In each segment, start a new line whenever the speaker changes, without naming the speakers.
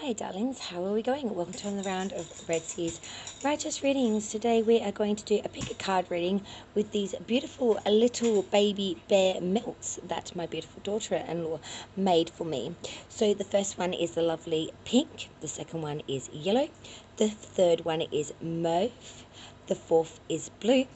Hi darlings, how are we going? Welcome to another round of Redski's Righteous Readings. Today we are going to do a pick a card reading with these beautiful little baby bear melts that my beautiful daughter-in-law made for me. So the first one is the lovely pink, the second one is yellow, the third one is mauve, the fourth is blue,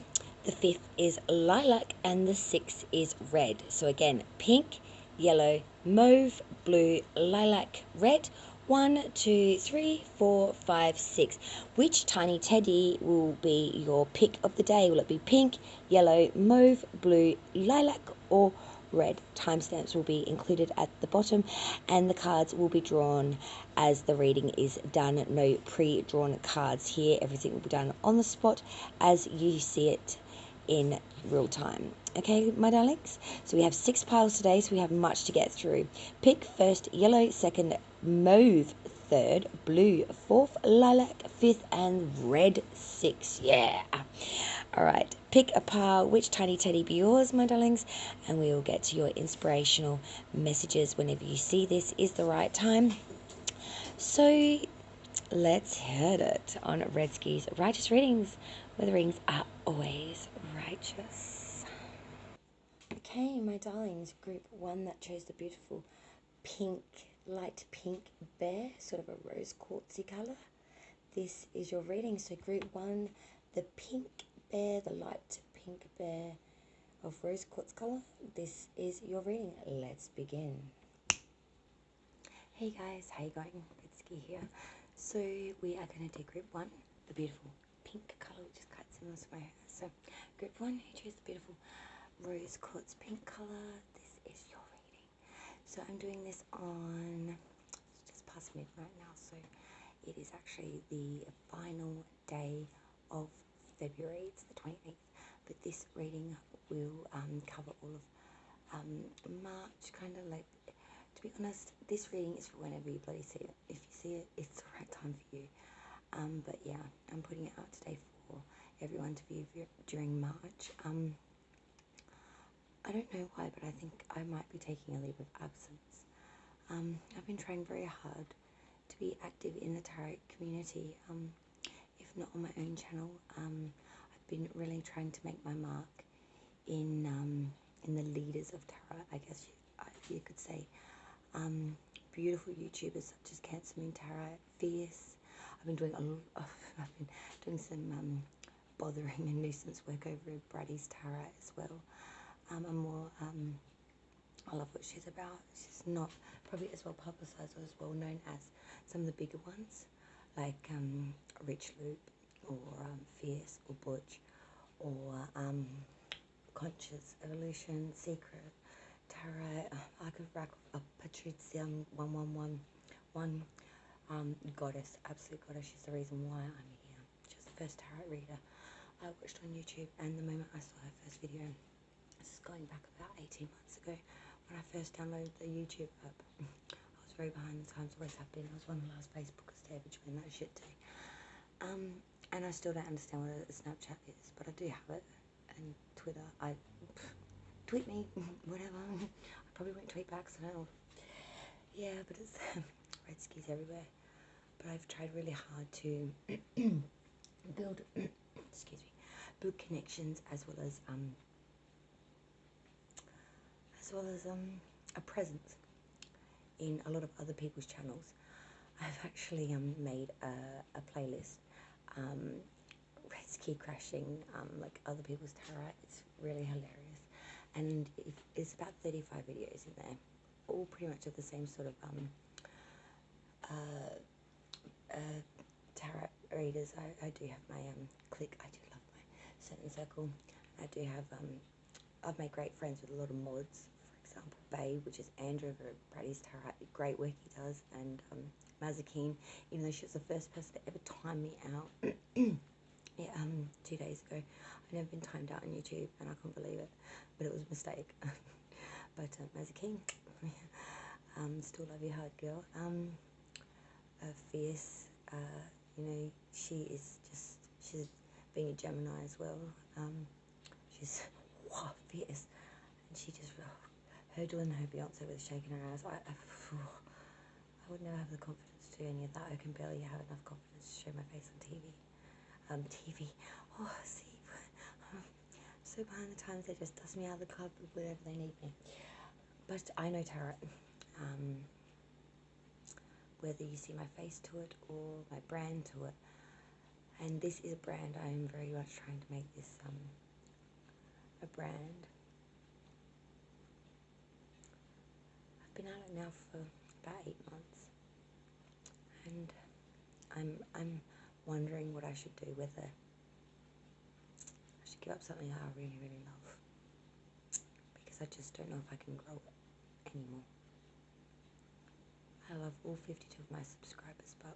the fifth is lilac, and the sixth is red. So again, pink, yellow, mauve, blue, lilac, red. 1, 2, 3, 4, 5, 6. Which tiny teddy will be your pick of the day? Will it be pink, yellow, mauve, blue, lilac, or red? Timestamps will be included at the bottom, and the cards will be drawn as the reading is done. No pre-drawn cards here. Everything will be done on the spot as you see it in real time. Okay, my darlings? So we have 6 piles today, so we have much to get through. Pick first, yellow, second, mauve, third, blue, fourth, lilac, fifth, and red, 6. Yeah. All right, pick a pile. Which tiny teddy be yours, my darlings? And we will get to your inspirational messages whenever you see this is the right time. So let's hit it on Redski's Righteous Readings, where the rings are always righteous. Okay, my darlings, group 1 that chose the beautiful pink, light pink bear, sort of a rose quartzy colour. This is your reading. So group 1, the pink bear, the light pink bear of rose quartz colour. This is your reading. Let's begin. Hey guys, how you going? Redski here. So we are going to do group 1, the beautiful pink colour, which is quite similar to my hair. So group 1, who chose the beautiful rose quartz pink colour, this is your reading. So I'm doing this on, it's just past midnight now, so it is actually the final day of February. It's the 28th, but this reading will cover all of March, kind of like. To be honest, this reading is for whenever you bloody see it. If you see it, it's the right time for you. But yeah, I'm putting it out today for everyone to view during March. I don't know why, but I think I might be taking a leave of absence. I've been trying very hard to be active in the tarot community, if not on my own channel. I've been really trying to make my mark in the leaders of tarot, I guess you could say. Beautiful YouTubers such as Cancer Moon Tarot, Fierce. I've been doing some bothering and nuisance work over at Brady's Tarot as well. I love what she's about. She's not probably as well publicised or as well known as some of the bigger ones, like Rich Loop or Fierce or Butch or Conscious Evolution, Secret Tarot. I could rack up Patrizia 1111, Goddess, Absolute Goddess. She's the reason why I'm here. She was the first tarot reader I watched on YouTube, and the moment I saw her first video, this is going back about 18 months ago, when I first downloaded the YouTube app. I was very behind the times, always have been. I was one of the last Facebookers to ever join that shit too. And I still don't understand what a Snapchat is, but I do have it. And Twitter, tweet me, whatever. I probably won't tweet back, so I don't know. Yeah, but it's Redskis everywhere. But I've tried really hard to build, build connections as well as a presence in a lot of other people's channels. I've actually made a playlist, Redski crashing like other people's tarot. It's really hilarious, and it's about 35 videos in there, all pretty much of the same sort of tarot readers. I do have my clique. I do love my certain circle. I do have I've made great friends with a lot of mods. For example, Babe, which is Andrew over at Brady's Tarot. Great work he does, and Mazakine, even though she was the first person to ever time me out. Yeah, 2 days ago. I've never been timed out on YouTube, and I couldn't believe it, but it was a mistake. But Mazakine, still love you hard, girl. Fierce, you know, she's being a Gemini as well. She's fierce, and she just her doing her Beyonce with shaking her ass. I would never have the confidence to do any of that. I can barely have enough confidence to show my face on TV. TV. Oh, see. So behind the times they just dust me out of the club whenever they need me. But I know tarot. Whether you see my face to it or my brand to it. And this is a brand. I am very much trying to make this a brand. I've been at it now for about 8 months. And I'm wondering what I should do, whether I should give up something I really, really love. Because I just don't know if I can grow it anymore. I love all 52 of my subscribers, but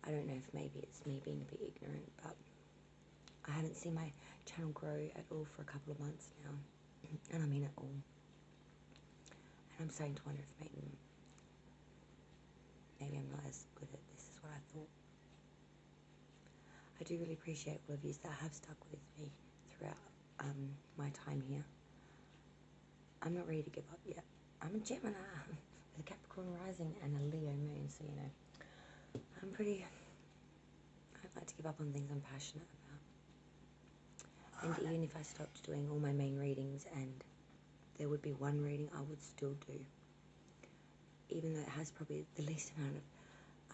I don't know if maybe it's me being a bit ignorant, but I haven't seen my channel grow at all for a couple of months now, and I mean it all. And I'm starting to wonder if maybe I'm not as good at this as what I thought. I do really appreciate all of you that have stuck with me throughout my time here. I'm not ready to give up yet. I'm a Gemini with a Capricorn rising and a Leo moon, so you know, I don't like to give up on things I'm passionate about. And even if I stopped doing all my main readings and there would be one reading, I would still do. Even though it has probably the least amount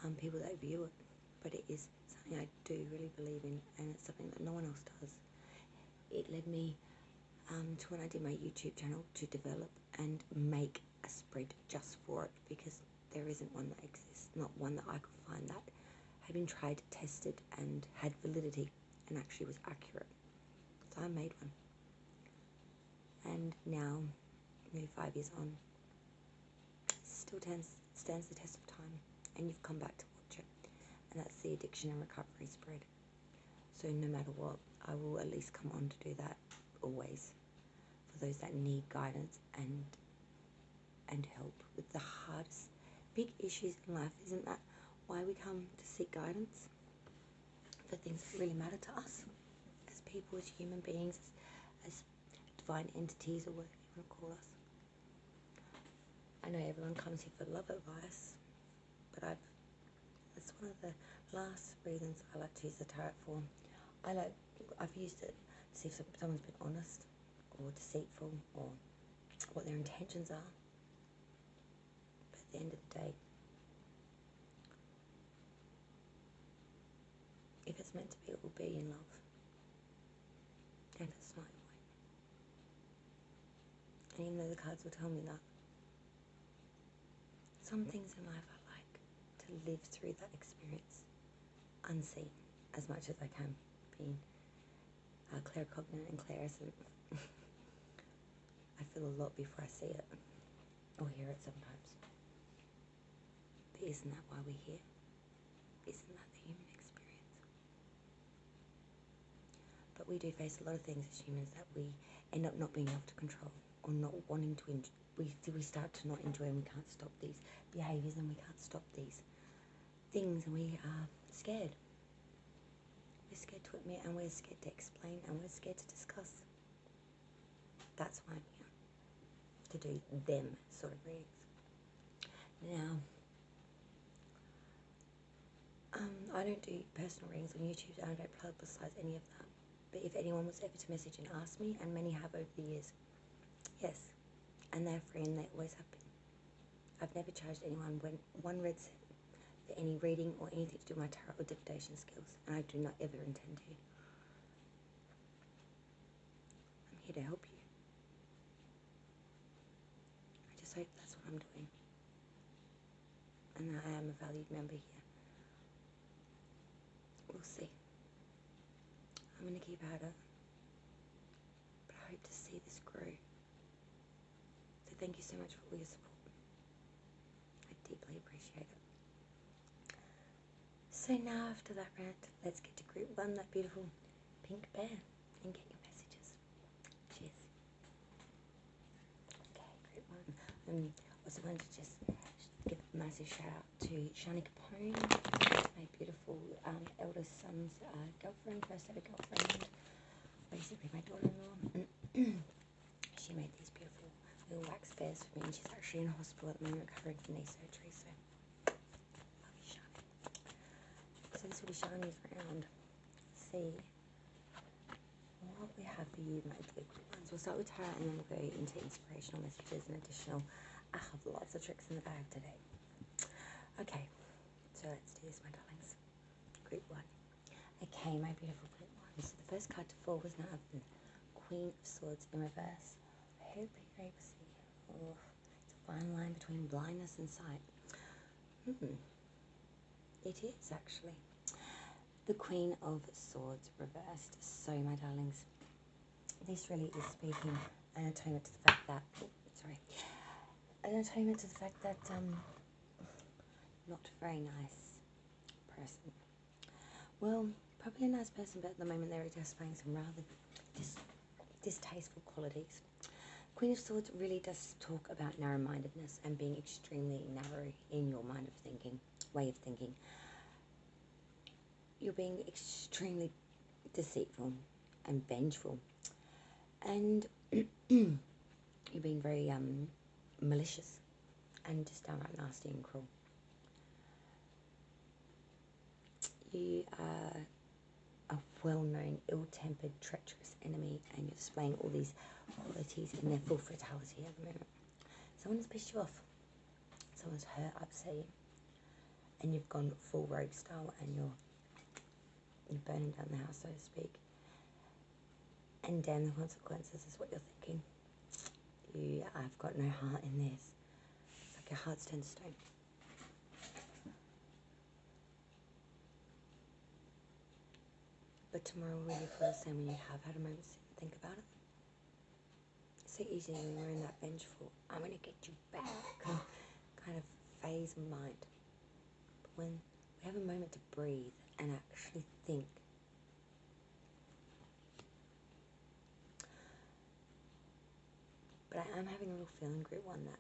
of people that view it. But it is something I do really believe in, and it's something that no one else does. It led me to when I did my YouTube channel to develop and make a spread just for it, because there isn't one that exists, not one that I could find that had been tried, tested, and had validity and actually was accurate. So I made one. And now, nearly 5 years on, it still stands the test of time, and you've come back to watch it. And that's the addiction and recovery spread. So no matter what, I will at least come on to do that always, for those that need guidance and help with the hardest big issues in life. Isn't that why we come to seek guidance? For things that really matter to us as people, as human beings, as divine entities, or whatever you want to call us. I know everyone comes here for love advice, but that's one of the last reasons I like to use the tarot for. I've used it to see if someone's been honest or deceitful or what their intentions are. But at the end of the day, if it's meant to be, it will be in love. And it's not, it won't. And even though the cards will tell me that, some things in life I like to live through that experience unseen as much as I can, being claircognizant and clairsentient. I feel a lot before I see it or hear it sometimes. But isn't that why we're here? Isn't that the human experience? But we do face a lot of things as humans that we end up not being able to control, or not wanting to enjoy. We start to not enjoy, and we can't stop these behaviours, and we can't stop these things, and we are scared. We're scared to admit, and we're scared to explain, and we're scared to discuss. That's why I'm here, to do them sort of readings. Now, I don't do personal readings on YouTube, and I don't publicise any of that. But if anyone was ever to message and ask me, and many have over the years, yes, and they're free, and they always have been. I've never charged anyone one red cent for any reading or anything to do with my tarot or divination skills, and I do not ever intend to. I'm here to help you. I just hope that's what I'm doing, and that I am a valued member here. We'll see. I'm going to keep at it, but I hope to see this grow. So thank you so much for all your support. I deeply appreciate it. So now, after that rant, let's get to group 1, that beautiful pink bear, and get your messages. Cheers. Okay, group 1. Also wanted to just give a massive shout out to Shani Capone, my beautiful eldest son's girlfriend, first ever girlfriend, basically my daughter-in-law. She made these beautiful little wax bears for me, and she's actually in hospital at the moment recovering from knee surgery, so shinies around. See what we have for you, my good ones. We'll start with tarot and then we'll go into inspirational messages and additional. I have lots of tricks in the bag today. Okay, so let's do this, my darlings. Group 1. Okay, my beautiful group 1. So the first card to fall was none other than Queen of Swords in reverse. I hope you're able to see. Oh, it's a fine line between blindness and sight. It is actually. The Queen of Swords reversed. So, my darlings, this really is speaking an atonement to the fact that, not very nice person. Well, probably a nice person, but at the moment they're displaying some rather distasteful qualities. Queen of Swords really does talk about narrow-mindedness and being extremely narrow in your way of thinking. You're being extremely deceitful and vengeful, and you're being very malicious and just downright nasty and cruel. You are a well-known, ill-tempered, treacherous enemy, and you're displaying all these qualities in their full fatality at the moment. Someone has pissed you off. Someone's upset you, and you've gone full rogue style, and you're burning down the house, so to speak. And damn the consequences is what you're thinking. I've got no heart in this. It's like your heart's turned to stone. But tomorrow will you feel the same when you have had a moment to sit and think about it? It's so easy when we're in that vengeful, I'm going to get you back kind of phase of mind. But when we have a moment to breathe and actually think, but I am having a real feeling, group 1, that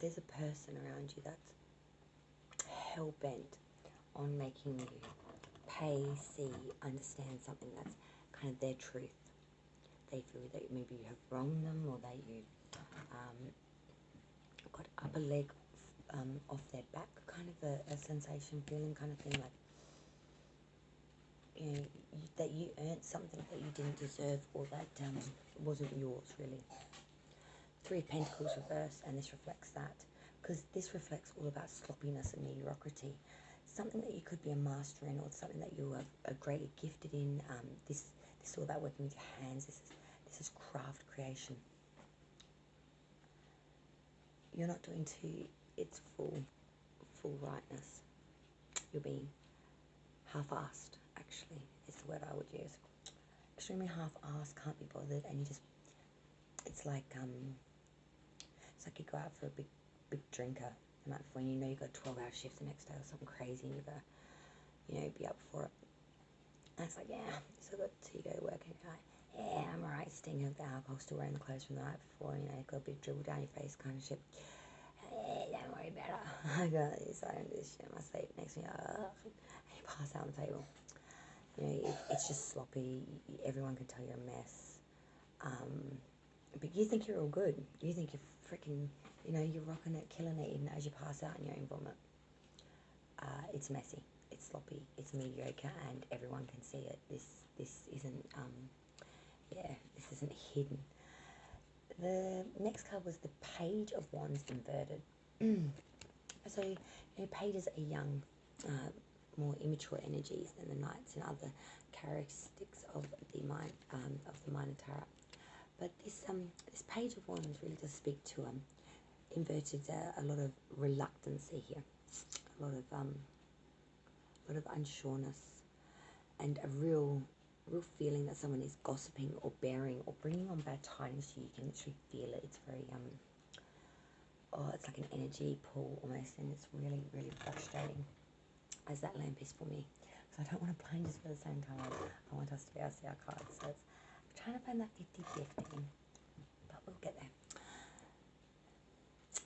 there's a person around you that's hell-bent on making you pay, see, understand something that's kind of their truth. They feel that maybe you have wronged them, or that you got upper leg off their back, kind of a sensation, feeling kind of thing, like, you know, that you earned something that you didn't deserve, or that wasn't yours, really. 3 of Pentacles reversed, and this reflects that, because this reflects all about sloppiness and mediocrity. Something that you could be a master in, or something that you are greatly gifted in. This is all about working with your hands. This is craft creation. You're not doing to its full rightness. You're being half-assed, actually, is the word I would use. Extremely half-assed, can't be bothered, and you just, it's like you go out for a big drinker the night before, and you know you've got a 12-hour shift the next day or something crazy, and you've got to, be up for it. And it's like, yeah, so you go to work and you're like, yeah, I'm alright, sting of the alcohol, still wearing the clothes from the night before, you've got a bit of dribble down your face kind of shit. Don't worry about it. I got this, I don't do this shit in my sleep. Next thing and you pass out on the table. It's just sloppy. Everyone can tell you're a mess. But you think you're all good. You think you're freaking, you're rocking it, killing it, even as you pass out in your own vomit. It's messy. It's sloppy. It's mediocre, and everyone can see it. This isn't this isn't hidden. The next card was the Page of Wands inverted. So, pages are young, more immature energies than the knights and other characteristics of the minor tarot. But this Page of Wands really does speak to inverted a lot of reluctancy here, a lot of unsureness, and a real feeling that someone is gossiping or bearing or bringing on bad tidings to you. You can literally feel it. It's very it's like an energy pull almost, and it's really, really frustrating as that lamp is for me. So I don't want to blind us at the same time. I want us to be able to see our cards. So I'm trying to find that 50-50, but we'll get there.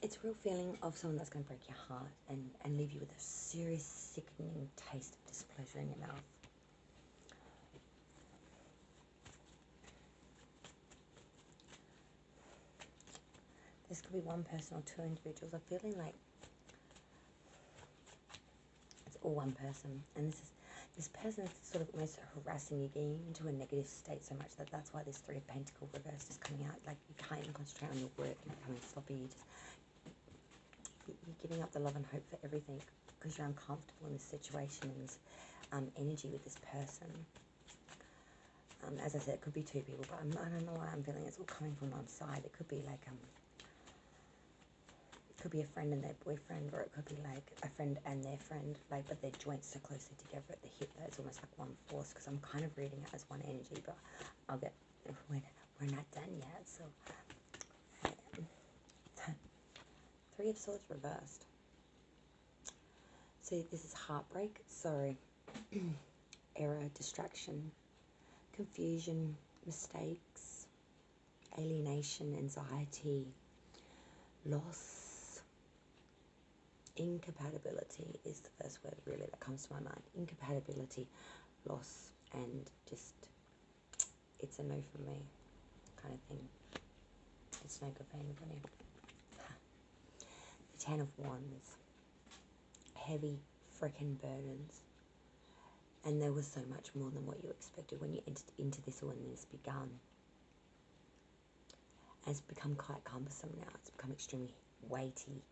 It's a real feeling of someone that's going to break your heart and leave you with a serious, sickening taste of displeasure in your mouth. This could be one person or 2 individuals. I'm feeling like it's all one person, and This person's sort of almost harassing you, getting you into a negative state so much that that's why this Three of Pentacle reversed is coming out. Like, you can't even concentrate on your work, you're becoming sloppy, you're giving up the love and hope for everything because you're uncomfortable in this situation and this energy with this person. As I said, it could be two people, but I don't know why I'm feeling it's all coming from one side. It could be like, it could be a friend and their boyfriend, or it could be like a friend and their friend, like, but they're joined so closely together at the hip that it's almost like one force, because I'm kind of reading it as one energy, but I'll get, we're not done yet, so. Three of Swords reversed. So this is heartbreak, sorrow, error, distraction, confusion, mistakes, alienation, anxiety, loss, incompatibility is the first word really that comes to my mind. Incompatibility, loss, and just, it's a no from me kind of thing. It's no good for anybody. The Ten of Wands, heavy freaking burdens. And there was so much more than what you expected when you entered into this, or when this began. And it's become quite cumbersome now. It's become extremely weighty.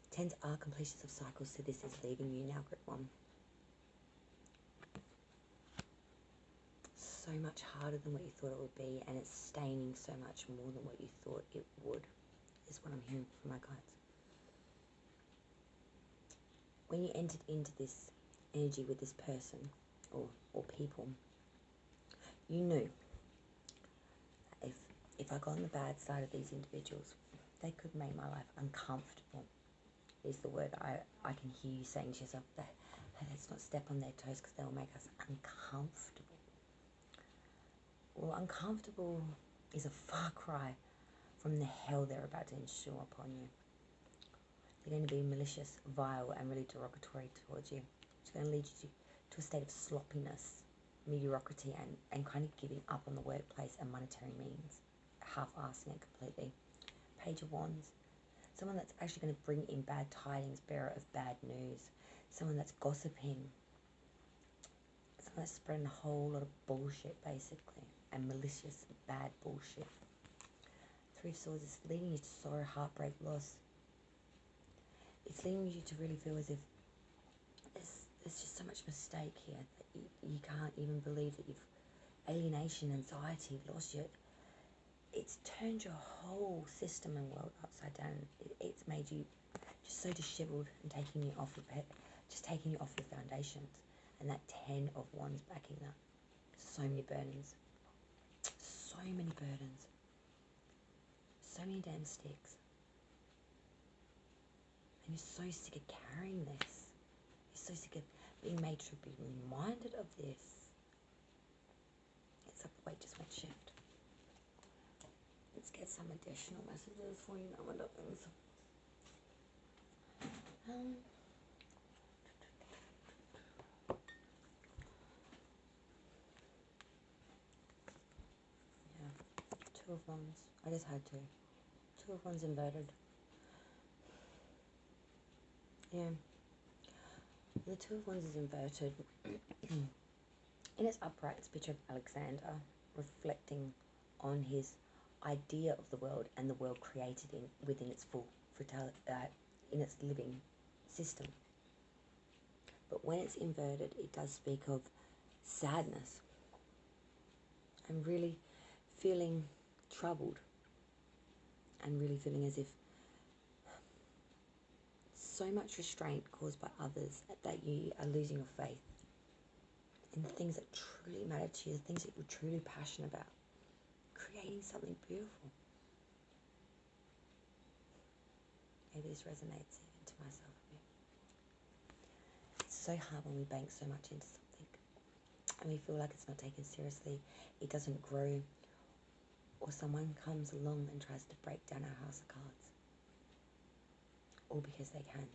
Tens are completions of cycles, so this is leaving you now, group one. So much harder than what you thought it would be, and it's staining so much more than what you thought it would, is what I'm hearing from my guides. When you entered into this energy with this person or people, you knew that if I got on the bad side of these individuals, they could make my life uncomfortable, is the word I can hear you saying to yourself. That let's not step on their toes because they'll make us uncomfortable. Well, uncomfortable is a far cry from the hell they're about to ensure upon you. They're going to be malicious, vile, and really derogatory towards you. It's going to lead you to a state of sloppiness, mediocrity, and kind of giving up on the workplace and monetary means, half-assing it completely. Page of Wands, someone that's actually going to bring in bad tidings, bearer of bad news, someone that's gossiping, someone that's spreading a whole lot of bullshit, basically, and malicious, bad bullshit. Three of Swords is leading you to sorrow, heartbreak, loss. It's leading you to really feel as if there's just so much mistake here that you can't even believe that you've alienation, anxiety, lost your. It's turned your whole system and world upside down. It's made you just so disheveled and taking you off your foundations. And that 10 of Wands backing that. So many burdens. So many burdens. So many damn sticks. And you're so sick of carrying this. You're so sick of being made to be reminded of this. It's like the weight just went shift. Let's get some additional messages for you, my darlings. Yeah, Two of Wands. I just had to. Two of Wands inverted. Yeah. The Two of Wands is inverted. In its upright, it's a picture of Alexander reflecting on his idea of the world and the world created within its full in its living system. But when it's inverted, it does speak of sadness and really feeling troubled and really feeling as if so much restraint caused by others that you are losing your faith in the things that truly matter to you, the things that you're truly passionate about, creating something beautiful. Maybe this resonates even to myself a bit. It's so hard when we bank so much into something and we feel like it's not taken seriously, it doesn't grow, or someone comes along and tries to break down our house of cards. All because they can.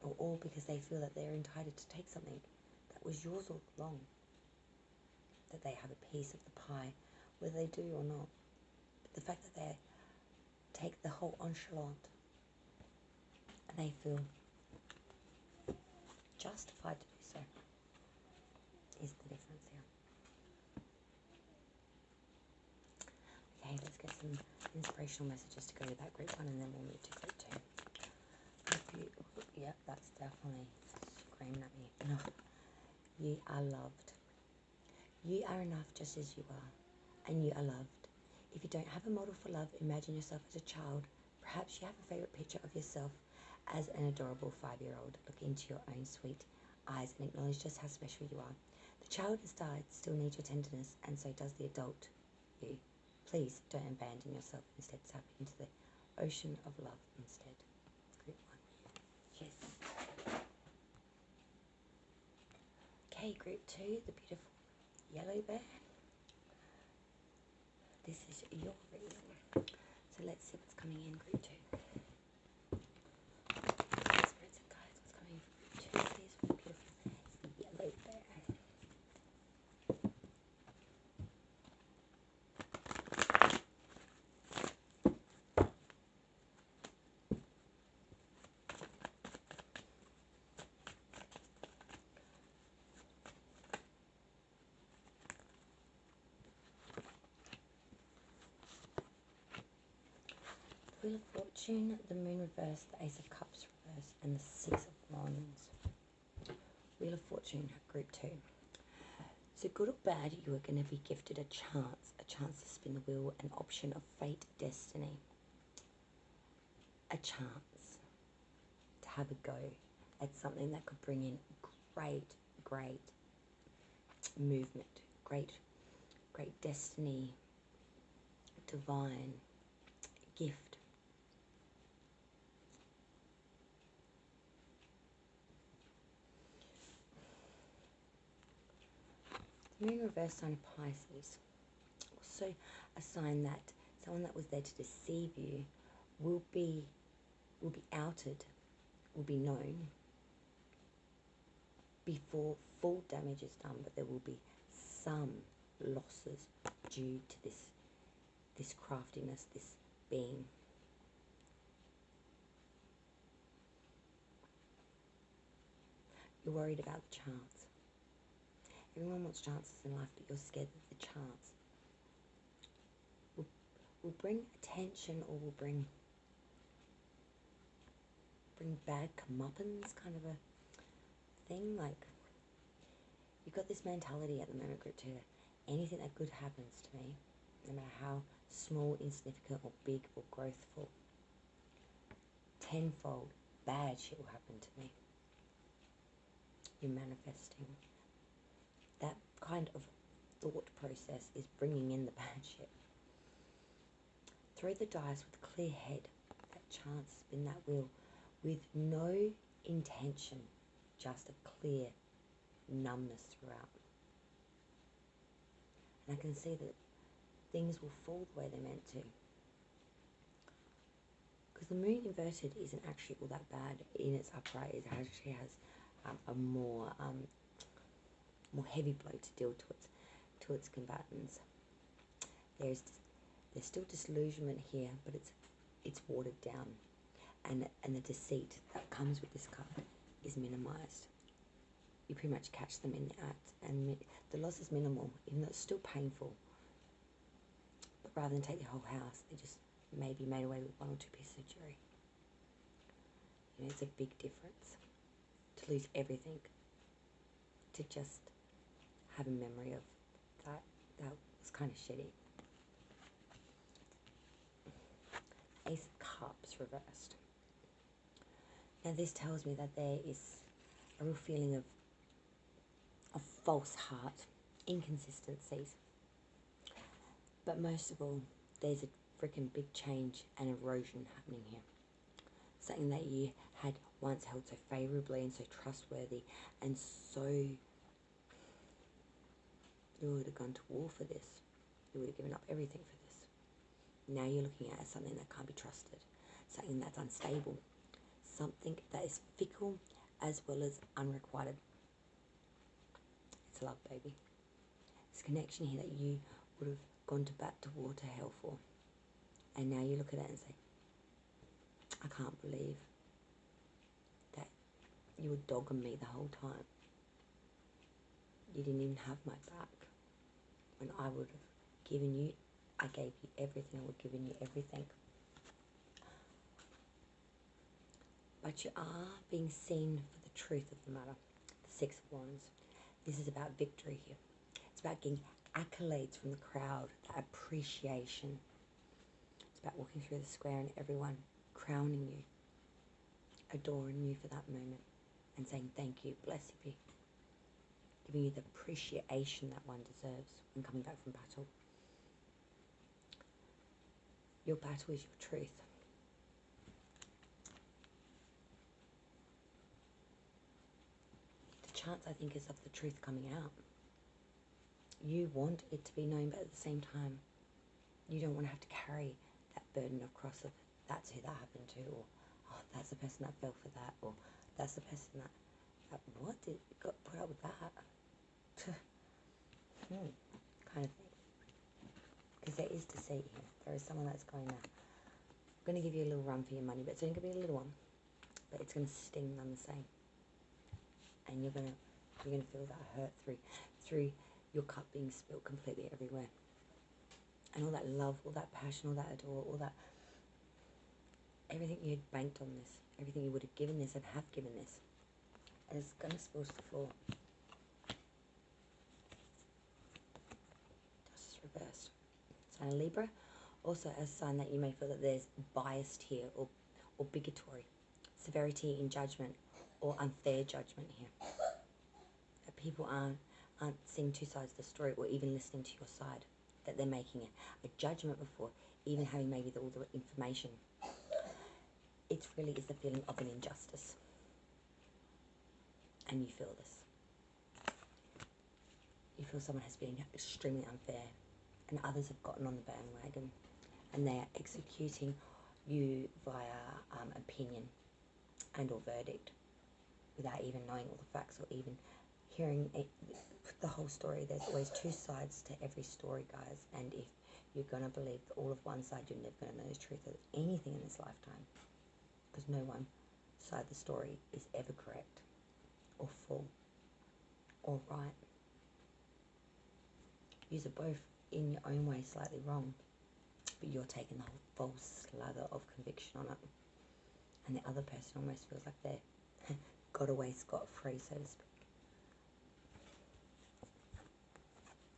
Or all because they feel that they're entitled to take something that was yours all along. That they have a piece of the pie, whether they do or not. But the fact that they take the whole enchilada and they feel justified to do so. emotional messages to go with that group 1, and then we'll move to group 2. Yep, that's definitely screaming at me. No, you are loved. You are enough just as you are, and you are loved. If you don't have a model for love, imagine yourself as a child. Perhaps you have a favourite picture of yourself as an adorable 5-year-old. Look into your own sweet eyes and acknowledge just how special you are. The child has died, still needs your tenderness, and so does the adult you. Please don't abandon yourself. Instead, tap into the ocean of love instead. Group 1. Yes. Okay, group 2, the beautiful yellow bear. This is your reading. So let's see what's coming in group 2. Spirits and guides, what's coming in group 2, please, for the beautiful yellow bear. Wheel of Fortune, the Moon reversed, the Ace of Cups reversed, and the Six of Wands. Wheel of Fortune, group 2. So good or bad, you are going to be gifted a chance to spin the wheel, an option of fate, destiny. A chance to have a go at something that could bring in great movement, great destiny, divine gift. Moon reverse sign of Pisces. Also a sign that someone that was there to deceive you will be outed, will be known before full damage is done, but there will be some losses due to this craftiness, this being. You're worried about the chance. Everyone wants chances in life, but you're scared that the chance will bring attention, or will bring bad comeuppance, kind of a thing. Like, you've got this mentality at the moment, group 2, that anything that good happens to me, no matter how small, insignificant, or big, or growthful, tenfold bad shit will happen to me. You're manifesting. That kind of thought process is bringing in the bad shit. Throw the dice with a clear head. That chance, spin that wheel with no intention, just a clear numbness throughout. And I can see that things will fall the way they're meant to. Because the moon inverted isn't actually all that bad in its upright. It actually has a more heavy blow to deal to its combatants. There's still disillusionment here, but it's watered down, and the deceit that comes with this card is minimized. You pretty much catch them in the act, and the loss is minimal, even though it's still painful. But rather than take the whole house, they just maybe made away with 1 or 2 pieces of jewelry. You know, it's a big difference to lose everything, to just have a memory of that was kind of shitty. Ace of Cups reversed. Now this tells me that there is a real feeling of false heart, inconsistencies. But most of all, there's a freaking big change and erosion happening here. Something that you had once held so favourably and so trustworthy, and so you would have gone to war for this. You would have given up everything for this. Now you're looking at something that can't be trusted, something that's unstable, something that is fickle as well as unrequited. It's love, baby. This connection here that you would have gone to bat, to war, to hell for. And now you look at it and say, I can't believe that you were dogging me the whole time. You didn't even have my back. When I would have given you, I gave you everything, I would have given you everything. But you are being seen for the truth of the matter. The Six of Wands. This is about victory here. It's about getting accolades from the crowd, the appreciation. It's about walking through the square and everyone crowning you, adoring you for that moment, and saying thank you, bless you be. Giving you the appreciation that one deserves when coming back from battle. Your battle is your truth. The chance, I think, is of the truth coming out. You want it to be known, but at the same time, you don't want to have to carry that burden of cross of that's who that happened to, or oh, that's the person that fell for that, or that's the person that what did got put up with that kind of thing. Because there is deceit here. There is someone that's going to, I'm going to give you a little run for your money, but it's only going to be a little one, but it's going to sting none the same, and you're going to feel that hurt through your cup being spilled completely everywhere, and all that love, all that passion, all that adore, all that, everything you had banked on this, everything you would have given this and have given this, is going to spill to the floor. Dust is reversed. Sign of Libra, also a sign that you may feel that there's biased here, or bigotry, severity in judgment, or unfair judgment here. That people aren't seeing two sides of the story, or even listening to your side. That they're making a judgment before even having maybe all the information. It really is the feeling of an injustice. And you feel this. You feel someone has been extremely unfair, and others have gotten on the bandwagon, and they are executing you via opinion and or verdict, without even knowing all the facts or even hearing the whole story. There's always two sides to every story, guys, and if you're going to believe all of one side, you're never going to know the truth of anything in this lifetime, because no one side of the story is ever correct or full or right. Yous are both in your own way slightly wrong, but you're taking the whole false slather of conviction on it, and the other person almost feels like they got away scot-free, so to speak.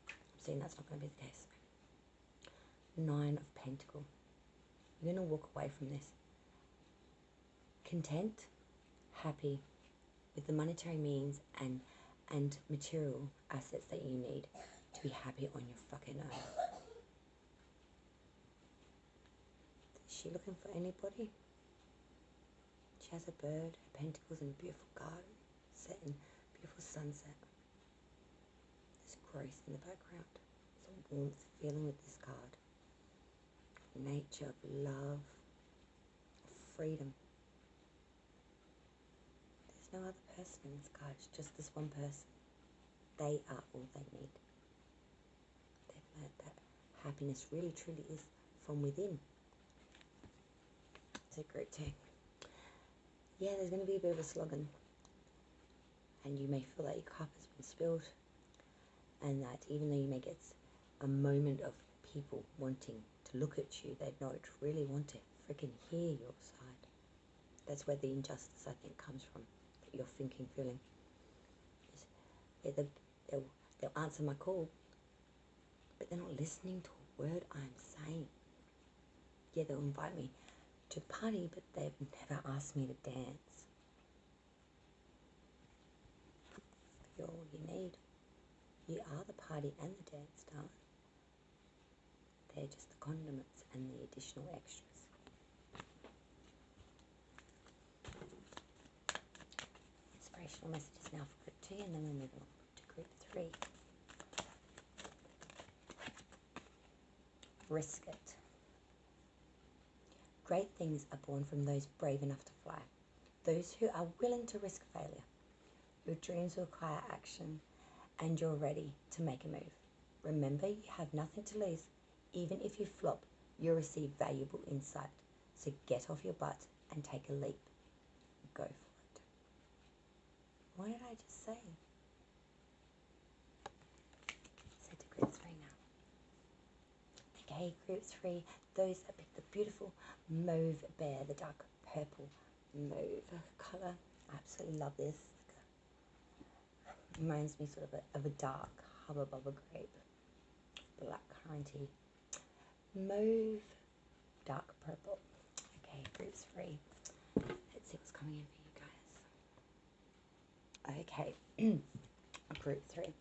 I'm seeing that's not going to be the case. 9 of Pentacle. You're going to walk away from this content, happy, with the monetary means and material assets that you need to be happy on your fucking own. Is she looking for anybody? She has a bird, her pentacles in a beautiful garden, set in beautiful sunset. There's growth in the background. There's a warmth feeling with this card. Nature of love, of freedom. There's no other person in this card, it's just this one person. They are all they need. They've learned that happiness really truly is from within. It's a great too. Yeah, there's going to be a bit of a slogan, and you may feel that your cup has been spilled, and that even though you may get a moment of people wanting to look at you, they don't really want to freaking hear your side. That's where the injustice, I think, comes from, that you're thinking, feeling. They'll answer my call, but they're not listening to a word I'm saying. Yeah, they'll invite me to the party, but they've never asked me to dance. But you're all you need. You are the party and the dance, darling. They're just the condiments and the additional extras. Inspirational messages now for group 2, and then we'll move on to group 3. Risk it. Great things are born from those brave enough to fly, those who are willing to risk failure. Your dreams require action, and you're ready to make a move. Remember, you have nothing to lose. Even if you flop, you'll receive valuable insight. So get off your butt and take a leap. Go for it. What did I just say? So to group 3 now. Okay, group 3, those that pick the beautiful mauve bear, the dark purple Mauve colour. I absolutely love this. Reminds me sort of a dark Hubba Bubba grape. Black curranty. Mauve, dark purple. Okay, groups 3. Let's see what's coming in for you guys. Okay, group 3.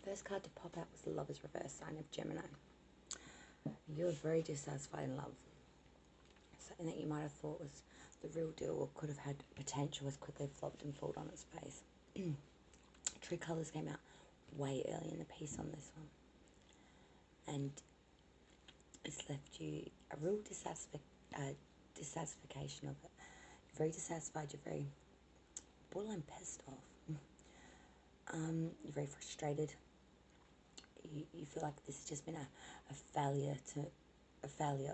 First card to pop out was the Lover's reverse sign of Gemini. You're very dissatisfied in love. Something that you might have thought was the real deal or could have had potential has quickly flopped and fallen on its face. True colours came out way early in the piece on this one. And it's left you a real dissatisfaction of it. You're very dissatisfied, you're very borderline pissed off. You're very frustrated. You feel like this has just been a failure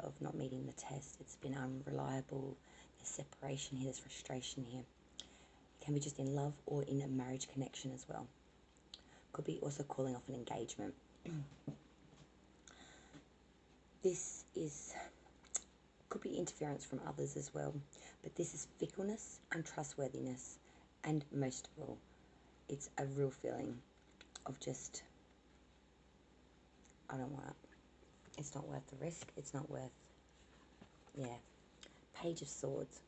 of not meeting the test. It's been unreliable. There's separation here, there's frustration here. It can be just in love or in a marriage connection as well. Could be also calling off an engagement. This could be interference from others as well, but this is fickleness, untrustworthiness, and most of all, it's a real feeling of just, I don't want it. It's not worth the risk. It's not worth, yeah. Page of Swords.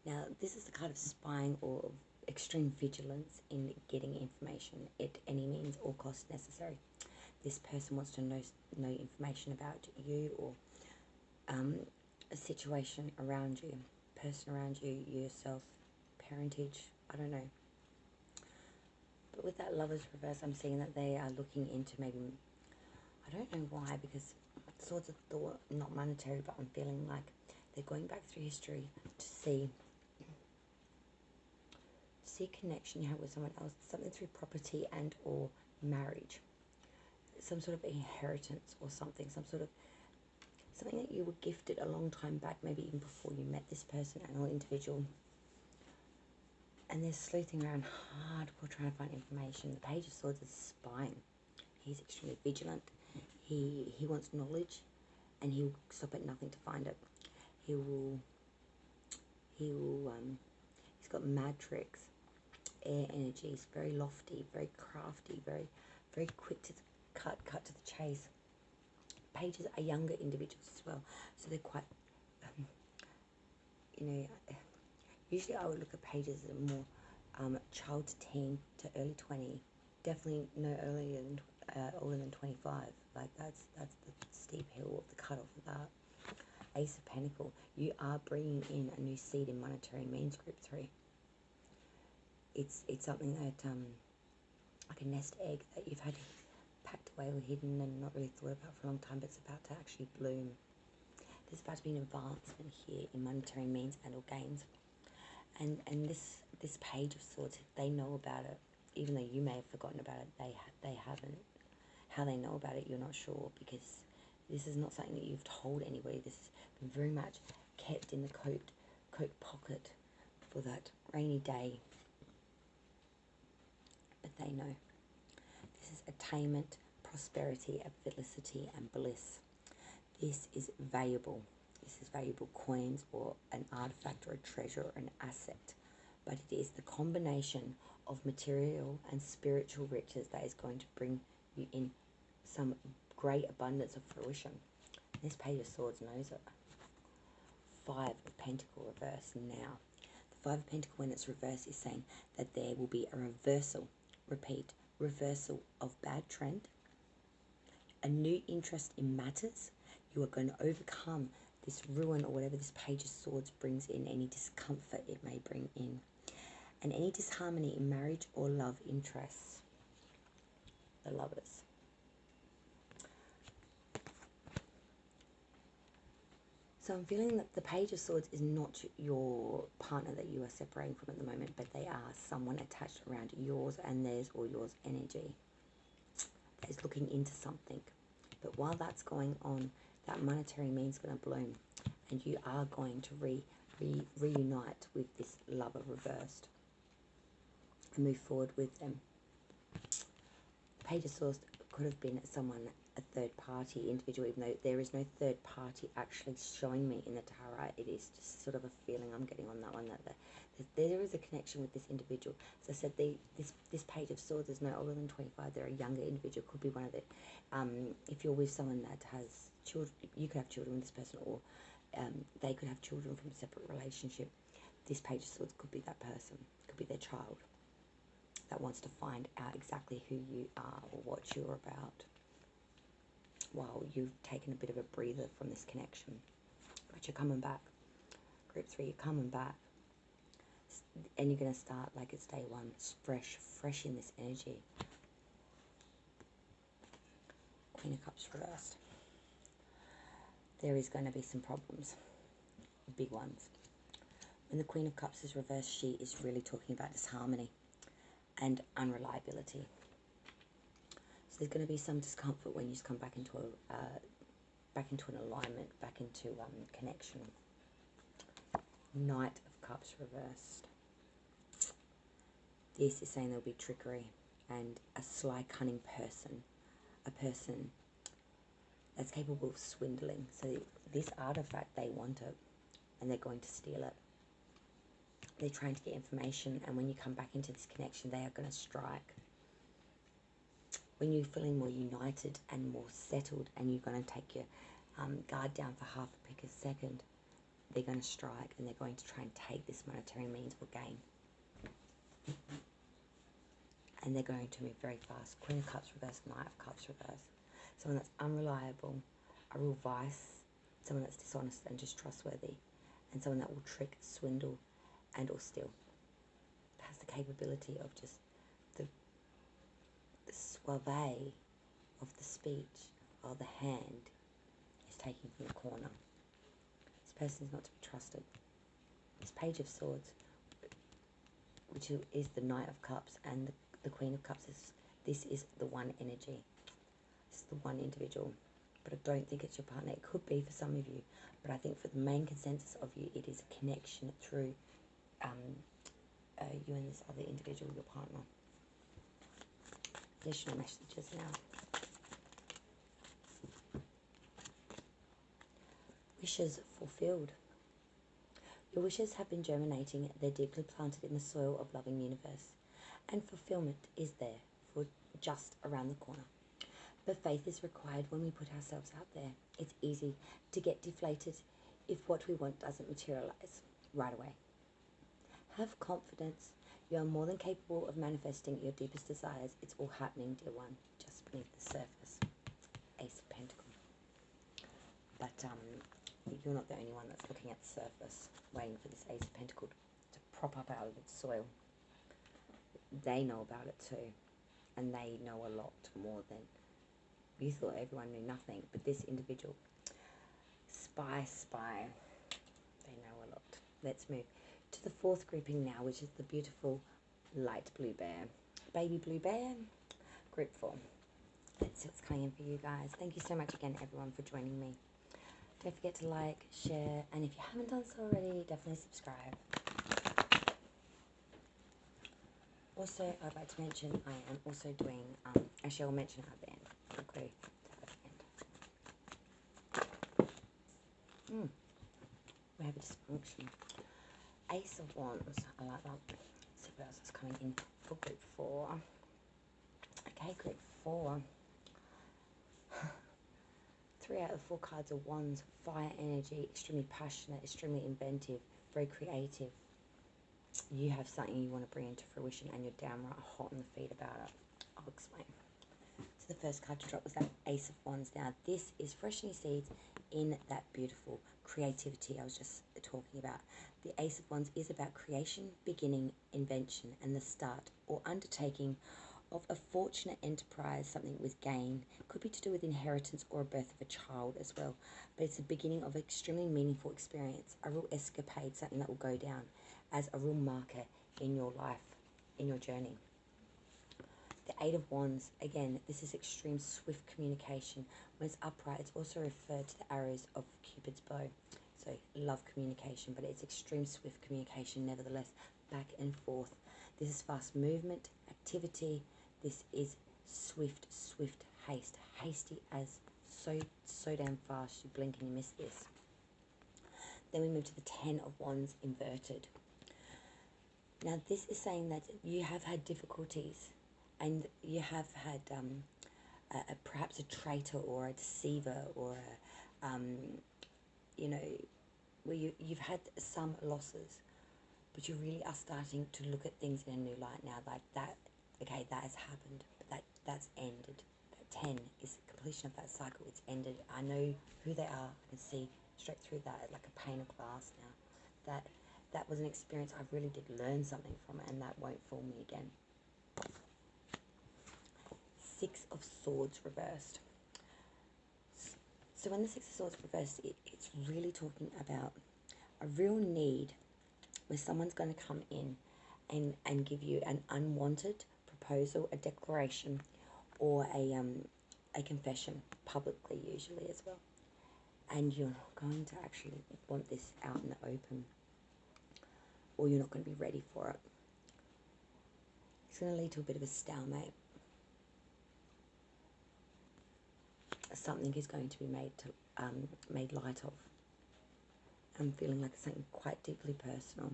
Now, this is the kind of spying or extreme vigilance in getting information at any means or cost necessary. This person wants to know information about you or a situation around you, person around you, yourself, parentage, I don't know. But with that Lover's reverse, I'm seeing that they are looking into maybe, I don't know why, because Swords of Thought, not monetary, but I'm feeling like they're going back through history to see a connection you have with someone else, something through property and or marriage, some sort of inheritance or something, something that you were gifted a long time back, maybe even before you met this person or individual. And they're sleuthing around hardcore trying to find information. The Page of Swords is spying. He's extremely vigilant. He wants knowledge, and he'll stop at nothing to find it. He's got mad tricks, air energies, very lofty, very crafty, very quick to cut to the chase. Pages are younger individuals as well, so they're quite, usually I would look at pages that are more child to teen to early 20, definitely no earlier than older than 25. Like that's the steep hill of the cutoff of that. Ace of Pentacle. You are bringing in a new seed in monetary means, group 3. It's something that like a nest egg that you've had packed away or hidden and not really thought about for a long time, but it's about to actually bloom. There's about to be an advancement here in monetary means and or gains. And this Page of Swords, they know about it, even though you may have forgotten about it. They haven't. How they know about it, you're not sure, because this is not something that you've told anybody. This has been very much kept in the coat pocket for that rainy day. But they know. This is attainment, prosperity, felicity, and bliss. This is valuable. This is valuable coins or an artifact or a treasure or an asset. But it is the combination of material and spiritual riches that is going to bring you in some great abundance of fruition. This Page of Swords knows it. 5 of Pentacle reverse now. The 5 of Pentacle when it's reversed is saying that there will be a reversal. Repeat, reversal of bad trend. A new interest in matters. You are going to overcome this ruin or whatever this Page of Swords brings in, any discomfort it may bring in. And any disharmony in marriage or love interests. The Lovers. So I'm feeling that the Page of Swords is not your partner that you are separating from at the moment, but they are someone attached around yours and theirs or yours energy that is looking into something. But while that's going on, that monetary means going to bloom, and you are going to reunite with this lover reversed and move forward with them. Page of Swords could have been someone a third-party individual, even though there is no third party actually showing me in the tarot. It is just sort of a feeling I'm getting on that one, that there is a connection with this individual. As I said, this Page of Swords is no older than 25. They're a younger individual. Could be one of the, if you're with someone that has children, you could have children with this person, or they could have children from a separate relationship. This Page of Swords could be that person, could be their child that wants to find out exactly who you are or what you're about, while you've taken a bit of a breather from this connection. But you're coming back. Group 3, you're coming back. And you're going to start like it's day one. It's fresh in this energy. Queen of Cups reversed. There is going to be some problems. Big ones. When the Queen of Cups is reversed, she is really talking about disharmony and unreliability. So there's going to be some discomfort when you just come back into an alignment, back into connection. Knight of Cups reversed. This is saying there'll be trickery and a sly, cunning person, a person that's capable of swindling. So this artifact, they want it, and they're going to steal it. They're trying to get information, and when you come back into this connection, they are going to strike. When you're feeling more united and more settled, and you're going to take your guard down for half a pick a second, they're going to strike, and they're going to try and take this monetary means or gain. And they're going to move very fast. Queen of Cups reversed, Knight of Cups reversed. Someone that's unreliable, a real vice, someone that's dishonest and just trustworthy, and someone that will trick, swindle, and or steal. Has the capability of just the suave of the speech, while the hand is taking from the corner. This person is not to be trusted. This Page of Swords, which is the Knight of Cups, and the Queen of Cups, this is the one energy. This is the one individual. But I don't think it's your partner. It could be for some of you, but I think for the main consensus of you, it is a connection through you and this other individual, your partner. Additional messages now. Wishes fulfilled. Your wishes have been germinating. They're deeply planted in the soil of loving universe. And fulfillment is there for just around the corner. But faith is required when we put ourselves out there. It's easy to get deflated if what we want doesn't materialize right away. Have confidence. You are more than capable of manifesting your deepest desires. It's all happening, dear one, just beneath the surface. Ace of Pentacle. But you're not the only one that's looking at the surface, waiting for this Ace of Pentacle to prop up out of its soil. They know about it too, and they know a lot more than you thought. Everyone knew nothing, but this individual, spy, they know a lot. Let's move to the fourth grouping now, which is the beautiful light blue bear. Baby blue bear, group 4. Let's see what's coming in for you guys. Thank you so much again, everyone, for joining me. Don't forget to like, share, and if you haven't done so already, definitely subscribe. Also, I'd like to mention I am also doing, actually I'll mention it at the end. I'll go to that at the end. We have a dysfunction. Ace of Wands, I like that. Let's see what else is coming in for group 4. Okay, group 4. 3 out of 4 cards are Wands, fire energy, extremely passionate, extremely inventive, very creative. You have something you want to bring into fruition and you're downright hot on the feet about it. I'll explain. So the first card to drop was that Ace of Wands. Now this is fresh new seeds in that beautiful creativity I was just talking about. The Ace of Wands is about creation, beginning, invention, and the start or undertaking of a fortunate enterprise, something with gain. Could be to do with inheritance or a birth of a child as well. But it's the beginning of an extremely meaningful experience, a real escapade, something that will go down as a real marker in your life, in your journey. The Eight of Wands, again, this is extreme swift communication. When it's upright, it's also referred to the arrows of Cupid's bow. So love communication, but it's extreme swift communication nevertheless, back and forth. This is fast movement, activity. This is Swift, swift, haste. Hasty as so damn fast. You blink and you miss this. Then we move to the Ten of Wands inverted. Now this is saying that you have had difficulties and you have had perhaps a traitor or a deceiver or you know, where you've had some losses, but you really are starting to look at things in a new light now. Like that, okay, that has happened, but that's ended. That 10 is the completion of that cycle. It's ended. I know who they are. I can see straight through that like a pane of glass now. That was an experience I really did learn something from, and that won't fool me again. Six of Swords reversed. So when the Six of Swords reversed, it's really talking about a real need where someone's going to come in and give you an unwanted proposal, a declaration, or a confession, publicly usually as well. And you're not going to actually want this out in the open, or you're not going to be ready for it. It's going to lead to a bit of a stalemate. Something is going to be made light of. I'm feeling like it's something quite deeply personal.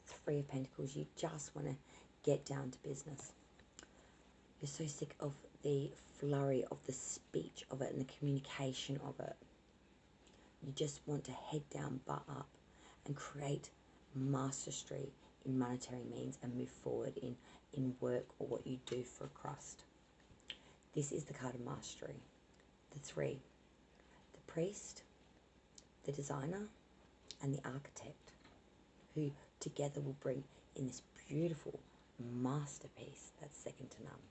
Three of Pentacles, you just want to get down to business. You're so sick of the flurry of the speech of it and the communication of it. You just want to head down, butt up, and create mastery in monetary means and move forward in work or what you do for a crust. This is the card of mastery. The three. The priest, the designer, and the architect, who together will bring in this beautiful masterpiece that's second to none.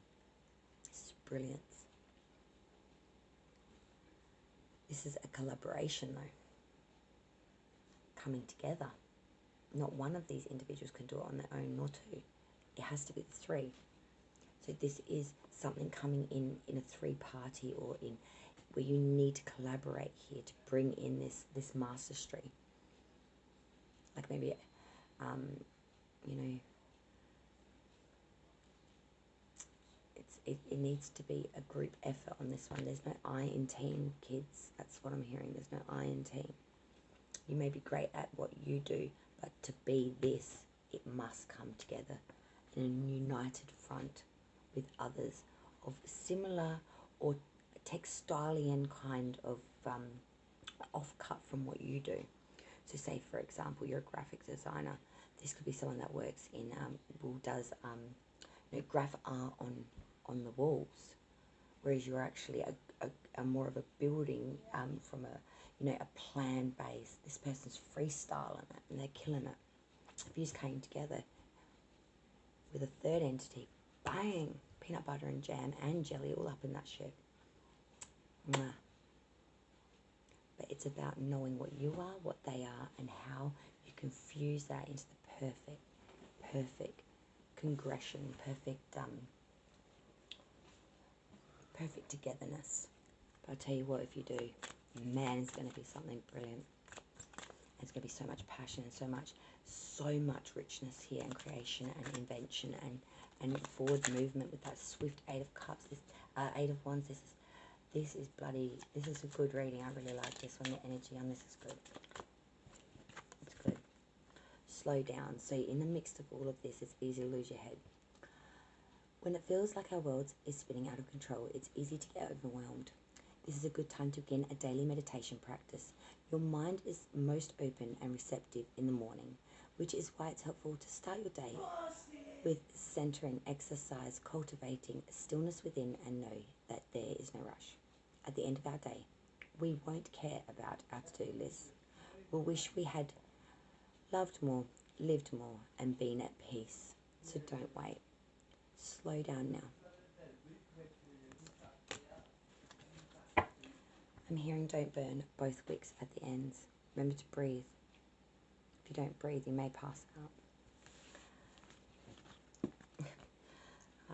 This is brilliance. This is a collaboration though, coming together. Not one of these individuals can do it on their own, nor two. It has to be the three. So this is something coming in a three-party, or in where you need to collaborate here to bring in this mastery. Like maybe, you know, it needs to be a group effort on this one. There's no I in team, kids. That's what I'm hearing. There's no I in team. You may be great at what you do, but to be this, it must come together in a united front with others of similar or textilian kind of off-cut from what you do. So say, for example, you're a graphic designer. This could be someone that works in, does you know, graph art on the walls, whereas you're actually a more of a building from a, you know, a plan base. This person's freestyling it and they're killing it. If you just came together with a third entity, bang, peanut butter and jam and jelly all up in that shit. Mwah. But it's about knowing what you are, what they are, and how you can fuse that into the perfect congression, perfect togetherness. But I'll tell you what, if you do, man, it's going to be something brilliant. There's going to be so much passion and so much richness here, and creation and invention and forward movement with that swift Eight of Cups, this Eight of Wands. This is a good reading. I really like this one. The energy on this is good. It's good. Slow down. So in the midst of all of this, it's easy to lose your head. When it feels like our world is spinning out of control, it's easy to get overwhelmed. This is a good time to begin a daily meditation practice. Your mind is most open and receptive in the morning, which is why it's helpful to start your day with centering, exercise, cultivating stillness within, and know that there is no rush. At the end of our day, we won't care about our to-do lists. We'll wish we had loved more, lived more, and been at peace. So don't wait. Slow down now. I'm hearing don't burn both wicks at the ends. Remember to breathe. If you don't breathe, you may pass out.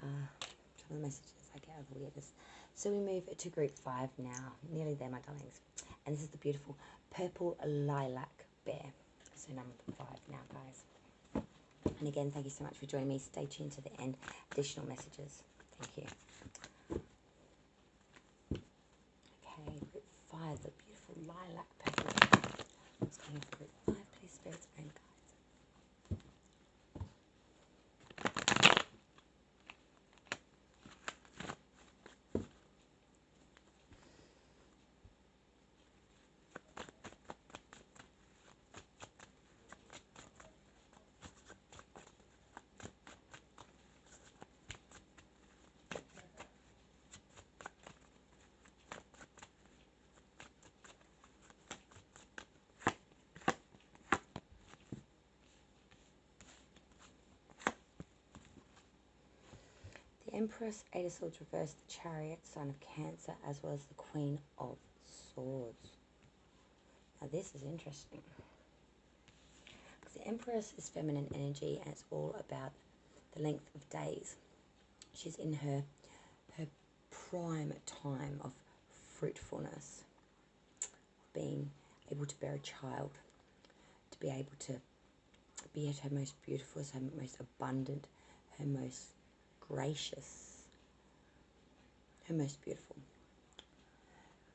Some of the messages I get are the weirdest. So we move to group 5 now. Nearly there, my darlings. And this is the beautiful purple lilac bear. So number 5 now, guys. And again, thank you so much for joining me. Stay tuned to the end. Additional messages. Thank you. Okay, group 5, the beautiful lilac petal. What's going on for group 5, please, spirits and guides? The Empress, Eight of Swords reversed, the Chariot, sign of Cancer, as well as the Queen of Swords. Now this is interesting. Because the Empress is feminine energy and it's all about the length of days. She's in her prime time of fruitfulness, being able to bear a child, to be able to be at her most beautiful, her most abundant, her most gracious, her most beautiful.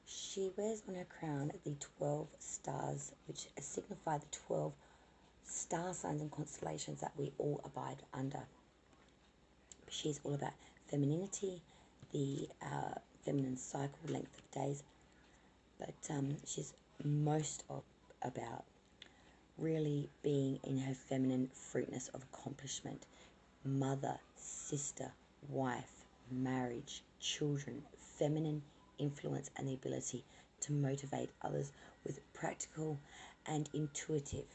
She wears on her crown the 12 stars, which signify the 12 star signs and constellations that we all abide under. She's all about femininity, the feminine cycle, length of days, but she's most about really being in her feminine fruitness of accomplishment, mother, sister, wife, marriage, children, feminine influence, and the ability to motivate others with practical and intuition.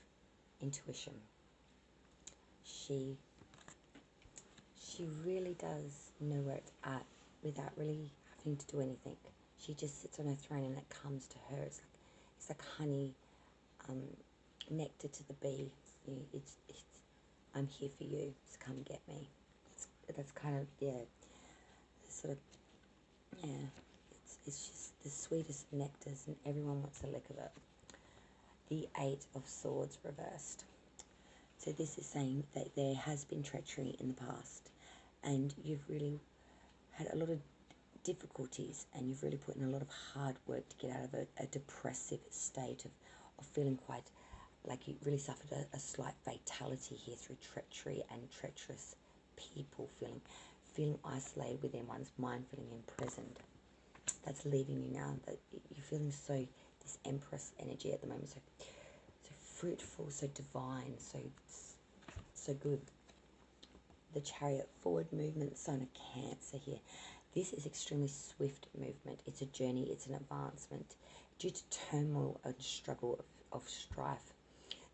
She really does know where it's at without really having to do anything. She just sits on her throne and it comes to her. It's like honey, nectar to the bee. It's I'm here for you. Just come get me. That's kind of, yeah, sort of, yeah. It's just the sweetest nectars, and everyone wants a lick of it. The Eight of Swords reversed. So this is saying that there has been treachery in the past, and you've really had a lot of difficulties, and you've really put in a lot of hard work to get out of a depressive state of feeling quite like you really suffered a slight fatality here through treachery and treacherous people, feeling isolated within one's mind, feeling imprisoned. That's leaving you now. That you're feeling this Empress energy at the moment, so fruitful, so divine, so good. The Chariot, forward movement, sign of Cancer here. This is extremely swift movement. It's a journey, it's an advancement. Due to turmoil and struggle of strife,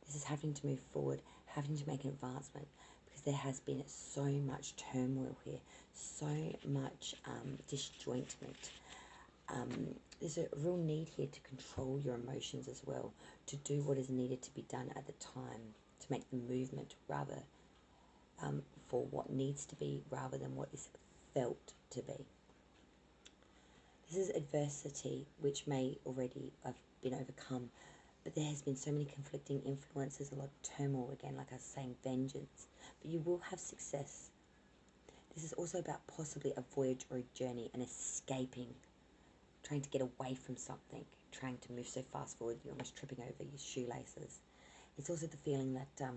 this is having to move forward, having to make an advancement, because there has been so much turmoil here, so much disjointment. There's a real need here to control your emotions as well, to do what is needed to be done at the time, to make the movement rather for what needs to be rather than what is felt to be. This is adversity which may already have been overcome, but there has been so many conflicting influences, a lot of turmoil again, like I was saying, vengeance. But you will have success. This is also about possibly a voyage or a journey and escaping, trying to get away from something, trying to move so fast forward you're almost tripping over your shoelaces. It's also the feeling that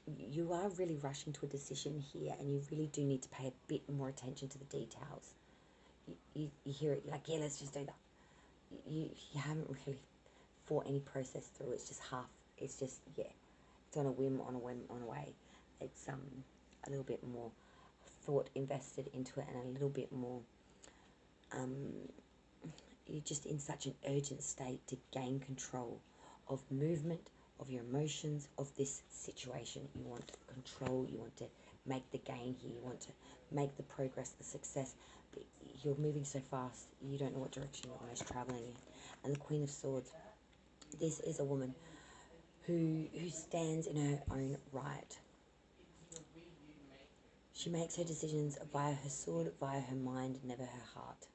you are really rushing to a decision here, and you really do need to pay a bit more attention to the details. You hear it, you're like, yeah, let's just do that. You haven't really thought any process through. It's just it's just, yeah, it's on a whim, on a way. It's a little bit more thought invested into it, and a little bit more you're just in such an urgent state to gain control of movement, of your emotions, of this situation. You want control, you want to make the gain here, you want to make the progress, the success, but you're moving so fast, you don't know what direction you're almost traveling in. And the Queen of Swords, this is a woman who stands in her own right. She makes her decisions via her sword, via her mind, never her heart.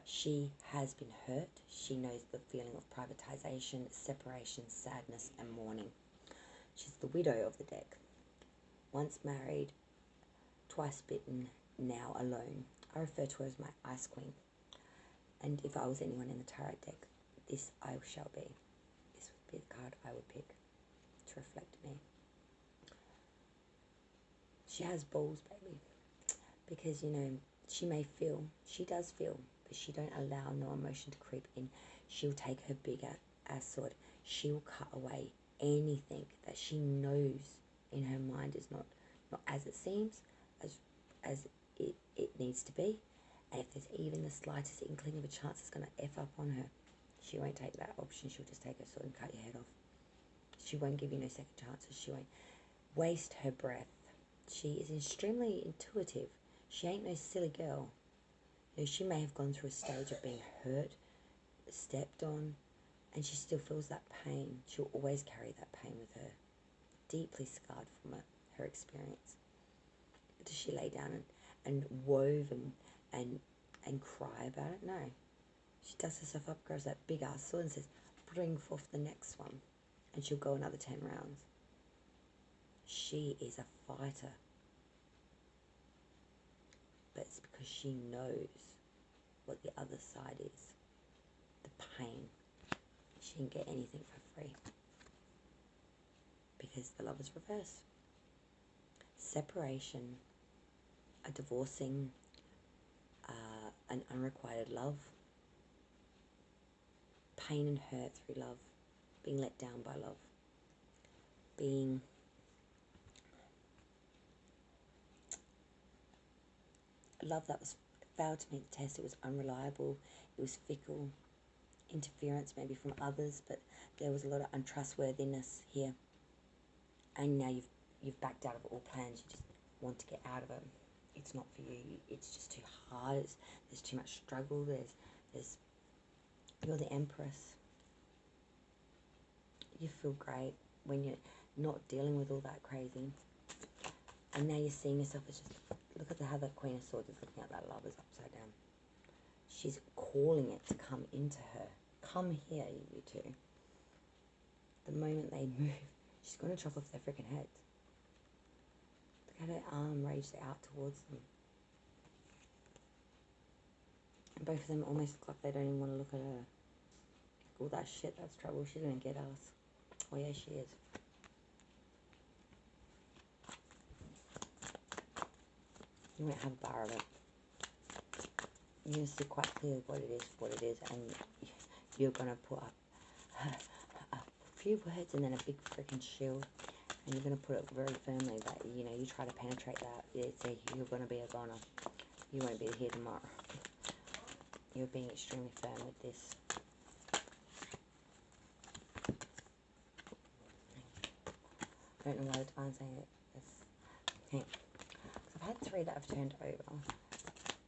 She has been hurt. She knows the feeling of privatization, separation, sadness, and mourning. She's the widow of the deck. Once married, twice bitten, now alone. I refer to her as my ice queen. And if I was anyone in the tarot deck, this I shall be. This would be the card I would pick to reflect me. She has balls, baby. Because, you know, she may feel, she does feel, but she don't allow no emotion to creep in. She'll take her big ass sword. She will cut away anything that she knows in her mind is not as it seems, as it needs to be. And if there's even the slightest inkling of a chance it's going to F up on her, she won't take that option. She'll just take her sword and cut your head off. She won't give you no second chances. She won't waste her breath. She is extremely intuitive. She ain't no silly girl. You know, she may have gone through a stage of being hurt, stepped on, and she still feels that pain. She'll always carry that pain with her, deeply scarred from it, her experience. Does she lay down and wove and cry about it? No. She dusts herself up, grabs that big ass sword and says, bring forth the next one. And she'll go another 10 rounds. She is a fighter. But it's because she knows what the other side is. The pain. She didn't get anything for free. Because the love is reversed. Separation, a divorcing, an unrequited love, pain and hurt through love, being let down by love, being a love that was failed to meet the test. It was unreliable, it was fickle, interference maybe from others, but there was a lot of untrustworthiness here. And now you've backed out of all plans. You just want to get out of it. It's not for you. It's just too hard. There's too much struggle. You're the Empress. You feel great when you're not dealing with all that crazy. And now you're seeing yourself as just, look at how the Queen of Swords is looking at that lovers upside down. She's calling it to come into her. Come here, you two. The moment they move, she's going to chop off their freaking heads. Look at her arm raised out towards them. And both of them almost look like they don't even want to look at her. All that shit, that's trouble. She's going to get us. Oh yeah, she is. You won't have a bar of it. You're going to see quite clearly what it is, and you're going to put up a few words and then a big freaking shield, and you're going to put it very firmly that, you know, you try to penetrate that. You're going to be a goner. You won't be here tomorrow. You're being extremely firm with this. I don't know why the divine's saying it. Okay. So I've had 3 that I've turned over.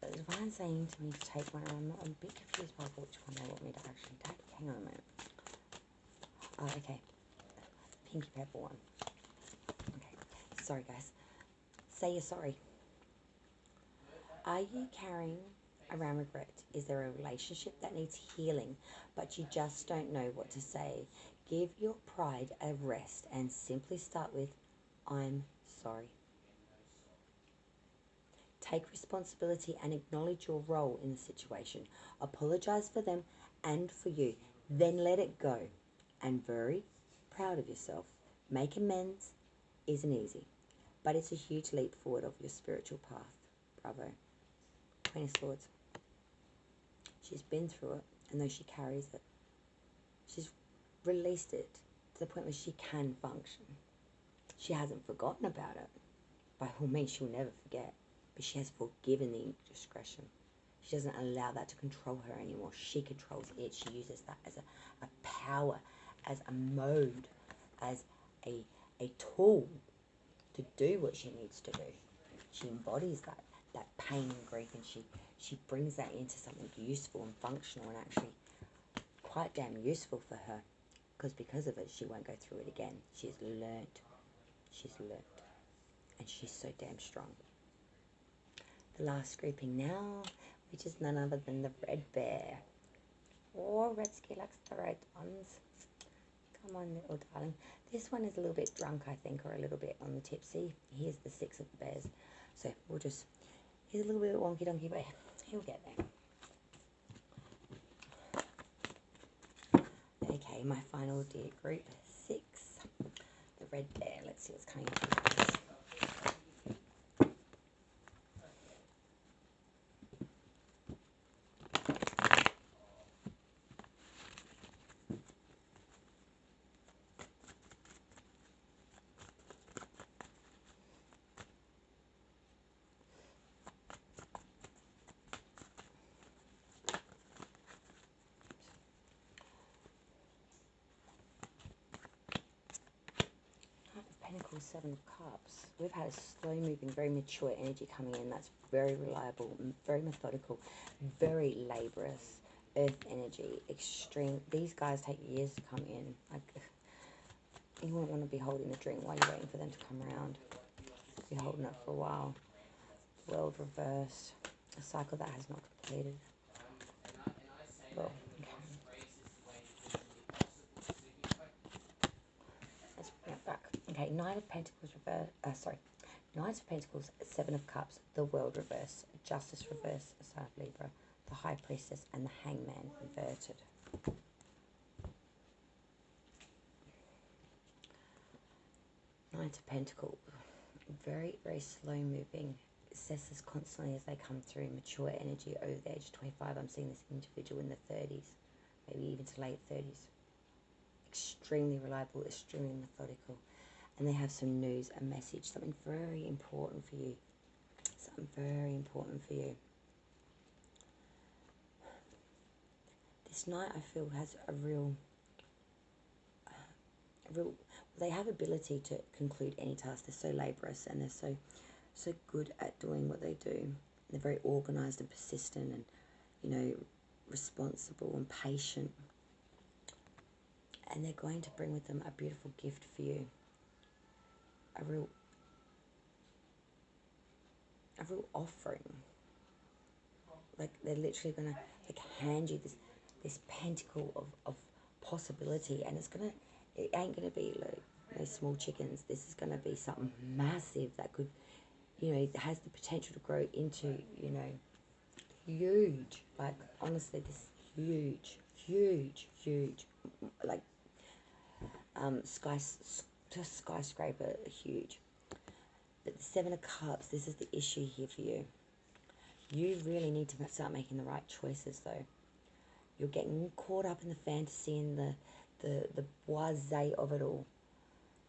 The divine's saying to me to take one, and I'm a bit confused by which one they want me to actually take. Hang on a minute. Oh, okay. Pinky purple one. Okay. Sorry, guys. Say you're sorry. Are you carrying around regret? Is there a relationship that needs healing, but you just don't know what to say? Give your pride a rest and simply start with, I'm sorry. Take responsibility and acknowledge your role in the situation. Apologize for them and for you. Then let it go. And very proud of yourself. Make amends isn't easy, but it's a huge leap forward of your spiritual path. Bravo. Queen of Swords. She's been through it, and though she carries it, she's released it to the point where she can function. She hasn't forgotten about it. By all means, she'll never forget. But she has forgiven the indiscretion. She doesn't allow that to control her anymore. She controls it. She uses that as a power, as a mode, as a tool to do what she needs to do. She embodies that pain and grief, and she brings that into something useful and functional and actually quite damn useful for her. Because of it, she won't go through it again. She's learnt. She's learnt. And she's so damn strong. The last grouping now, which is none other than the red bear. Oh, Redsky likes the red ones. Come on, little darling. This one is a little bit drunk, I think, or a little bit on the tipsy. Here's the 6 of the bears. So we'll just, he's a little bit wonky donkey, but he'll get there. Okay, my final dear group, 6. The red bear. Let's see what's coming up. Pentacle, 7 of Cups. We've had a slow moving, very mature energy coming in. That's very reliable, very methodical, very laborious. Earth energy, extreme. These guys take years to come in. Like, you won't want to be holding the drink while you're waiting for them to come around. You're holding it for a while. World reversed. A cycle that has not completed. Well, okay. Let's bring it back. Okay, Knight of Pentacles reverse. Knight of Pentacles, 7 of Cups, the World reverse, Justice reverse, Sign of Libra, the High Priestess, and the Hangman inverted. Knight of Pentacles, very, very slow moving. It says this constantly as they come through. Mature energy over the age of 25. I'm seeing this individual in the 30s, maybe even to late 30s. Extremely reliable, extremely methodical. And they have some news, a message, something very important for you. Something very important for you. This Knight, I feel, has a real, they have ability to conclude any task. They're so laborious and they're so good at doing what they do. They're very organised and persistent and, you know, responsible and patient. And they're going to bring with them a beautiful gift for you. A real offering. Like, they're literally going to, like, hand you this pentacle of possibility, and it ain't going to be like no small chickens. This is going to be something massive that could, you know, has the potential to grow into, you know, huge. Like, honestly, this huge, like, skyscraper huge. But the 7 of Cups, this is the issue here for you. You really need to start making the right choices, though. You're getting caught up in the fantasy and the blasé of it all.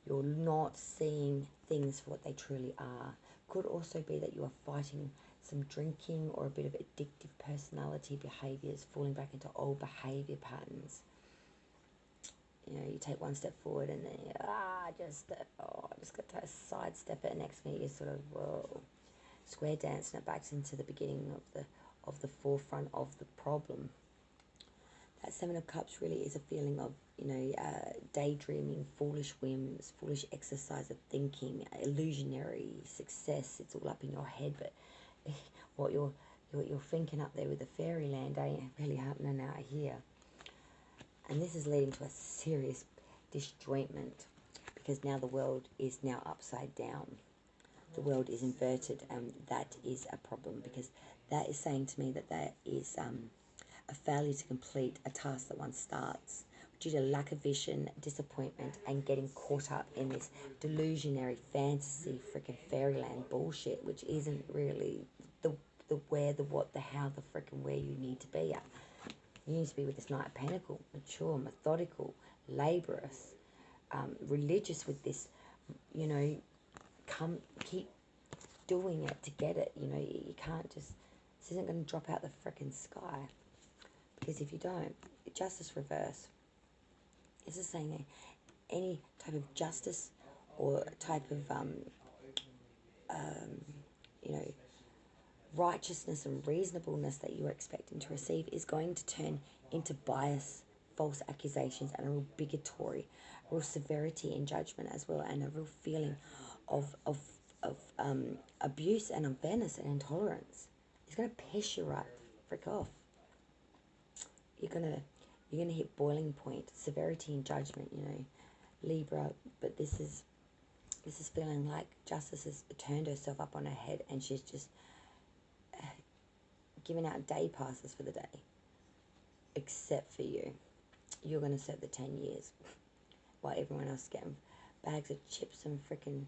You're not seeing things for what they truly are. Could also be that you are fighting some drinking or a bit of addictive personality behaviours, falling back into old behaviour patterns. You know, you take one step forward and then I just got to sidestep it. Next minute you're sort of, whoa, square dancing it back into the beginning of the forefront of the problem. That 7 of Cups really is a feeling of, you know, daydreaming, foolish whims, foolish exercise of thinking, illusionary success. It's all up in your head, but what you're thinking up there with the fairyland ain't really happening out here. And this is leading to a serious disjointment, because now the world is now upside down. The world is inverted, and that is a problem, because that is saying to me that there is a failure to complete a task that one starts due to lack of vision, disappointment, and getting caught up in this delusionary fantasy freaking fairyland bullshit, which isn't really the where, the what, the how, the freaking where you need to be at. You need to be with this Knight of Pentacle, mature, methodical, laborious, religious with this, you know, keep doing it to get it. You know, you can't just, this isn't going to drop out the freaking sky. Because if you don't, justice reverse. This is saying any type of justice or type of, you know, righteousness and reasonableness that you are expecting to receive is going to turn into bias, false accusations, and a real bigotry, a real severity in judgment as well, and a real feeling of abuse and unfairness and intolerance. It's going to piss you right frick off. You're You're going to hit boiling point, severity and judgment, you know, Libra. But this is feeling like justice has turned herself up on her head, and she's just giving out day passes for the day. Except for you. You're going to serve the 10 years while everyone else is getting bags of chips and freaking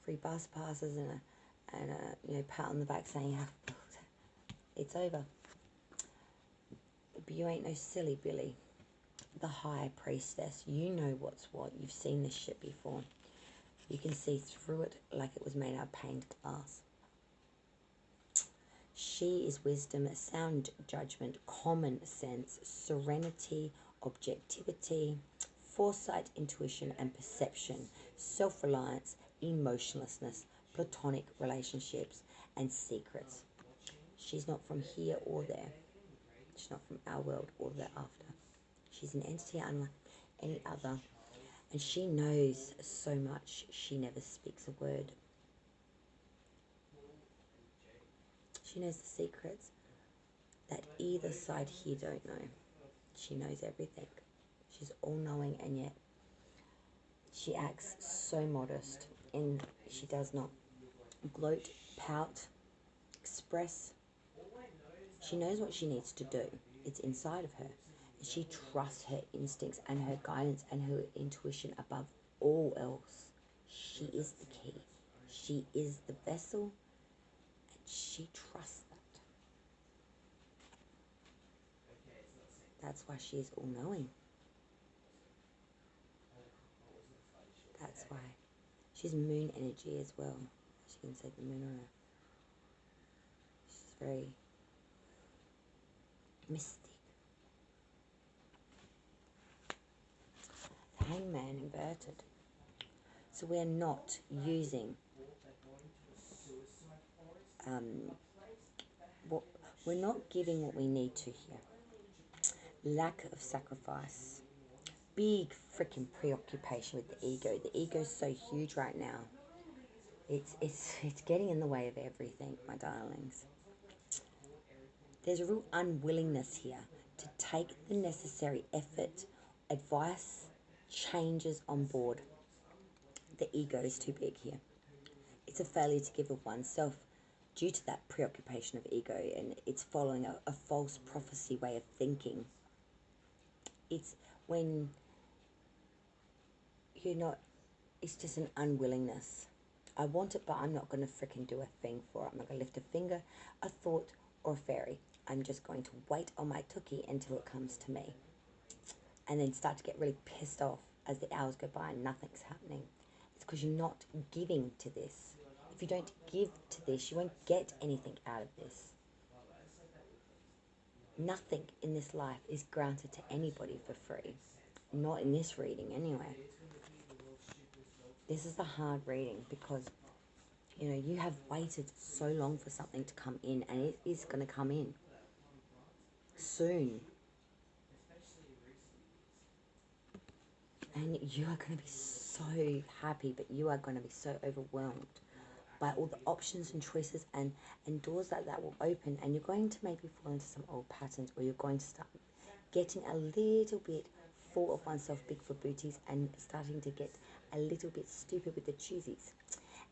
free bus passes and a you know, pat on the back saying, oh, it's over. But you ain't no silly Billy. The High Priestess. You know what's what. You've seen this shit before. You can see through it like it was made out of painted glass. She is wisdom, sound judgment, common sense, serenity, objectivity, foresight, intuition and perception, self-reliance, emotionlessness, platonic relationships and secrets. She's not from here or there. She's not from our world or thereafter. She's an entity unlike any other, and she knows so much she never speaks a word. She knows the secrets that either side here don't know. She knows everything. She's all-knowing, and yet she acts so modest, and she does not gloat, pout, express. She knows what she needs to do. It's inside of her. She trusts her instincts and her guidance and her intuition above all else. She is the key. She is the vessel, and she trusts that. That's why she is all-knowing. That's why. She's moon energy as well. As you can see the moon on her. She's very mystic. Hangman inverted. So we're not using we're not giving what we need to here. Lack of sacrifice. Big freaking preoccupation with the ego. The ego's so huge right now. It's getting in the way of everything, my darlings. There's a real unwillingness here to take the necessary effort, advice, changes on board. The ego is too big here. It's a failure to give of oneself due to that preoccupation of ego, and it's following a false prophecy way of thinking. It's when you're not, it's just an unwillingness. I want it, but I'm not going to freaking do a thing for it. I'm not going to lift a finger, a thought, or a fairy. I'm just going to wait on my tookie until it comes to me. And then start to get really pissed off as the hours go by and nothing's happening. It's because you're not giving to this. If you don't give to this, you won't get anything out of this. Nothing in this life is granted to anybody for free. Not in this reading anyway. This is a hard reading because, you know, you have waited so long for something to come in, and it is going to come in soon. And you are going to be so happy, but you are going to be so overwhelmed by all the options and choices and doors that will open, and you're going to maybe fall into some old patterns, or you're going to start getting a little bit full of oneself, big for booties, and starting to get a little bit stupid with the choosies,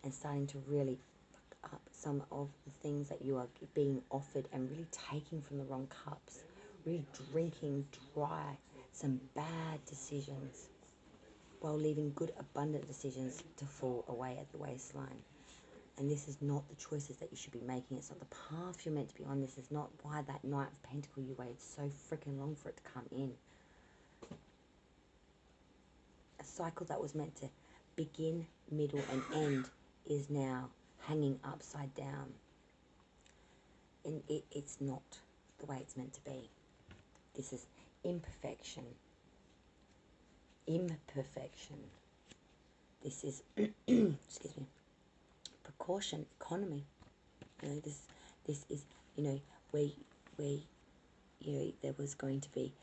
and starting to really fuck up some of the things that you are being offered, and really taking from the wrong cups, really drinking dry some bad decisions while leaving good abundant decisions to fall away at the waistline. And this is not the choices that you should be making. It's not the path you're meant to be on. This is not why that Knight of Pentacle you waited so freaking long for it to come in. A cycle that was meant to begin, middle and end is now hanging upside down. And it's not the way it's meant to be. This is imperfection. Imperfection. This is, excuse me, precaution, economy. You know, this is, you know, where you know there was going to be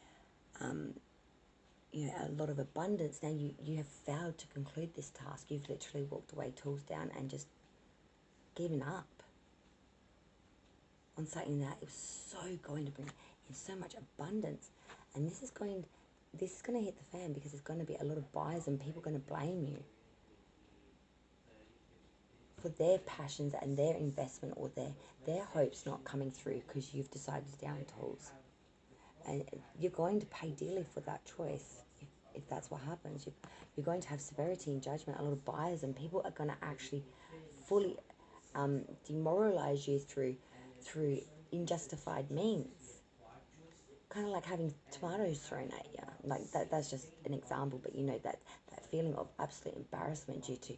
you know, a lot of abundance. Now you have failed to conclude this task. You've literally walked away, tools down, and just given up on something that is so going to bring in so much abundance. And this is going to hit the fan, because there's going to be a lot of buyers and people going to blame you for their passions and their investment, or their hopes not coming through because you've decided down tools. And you're going to pay dearly for that choice if that's what happens. You're going to have severity and judgment. A lot of buyers and people are going to actually fully demoralize you through unjustified means. Kind of like having tomatoes thrown at you. Like that's just an example, but you know that feeling of absolute embarrassment due to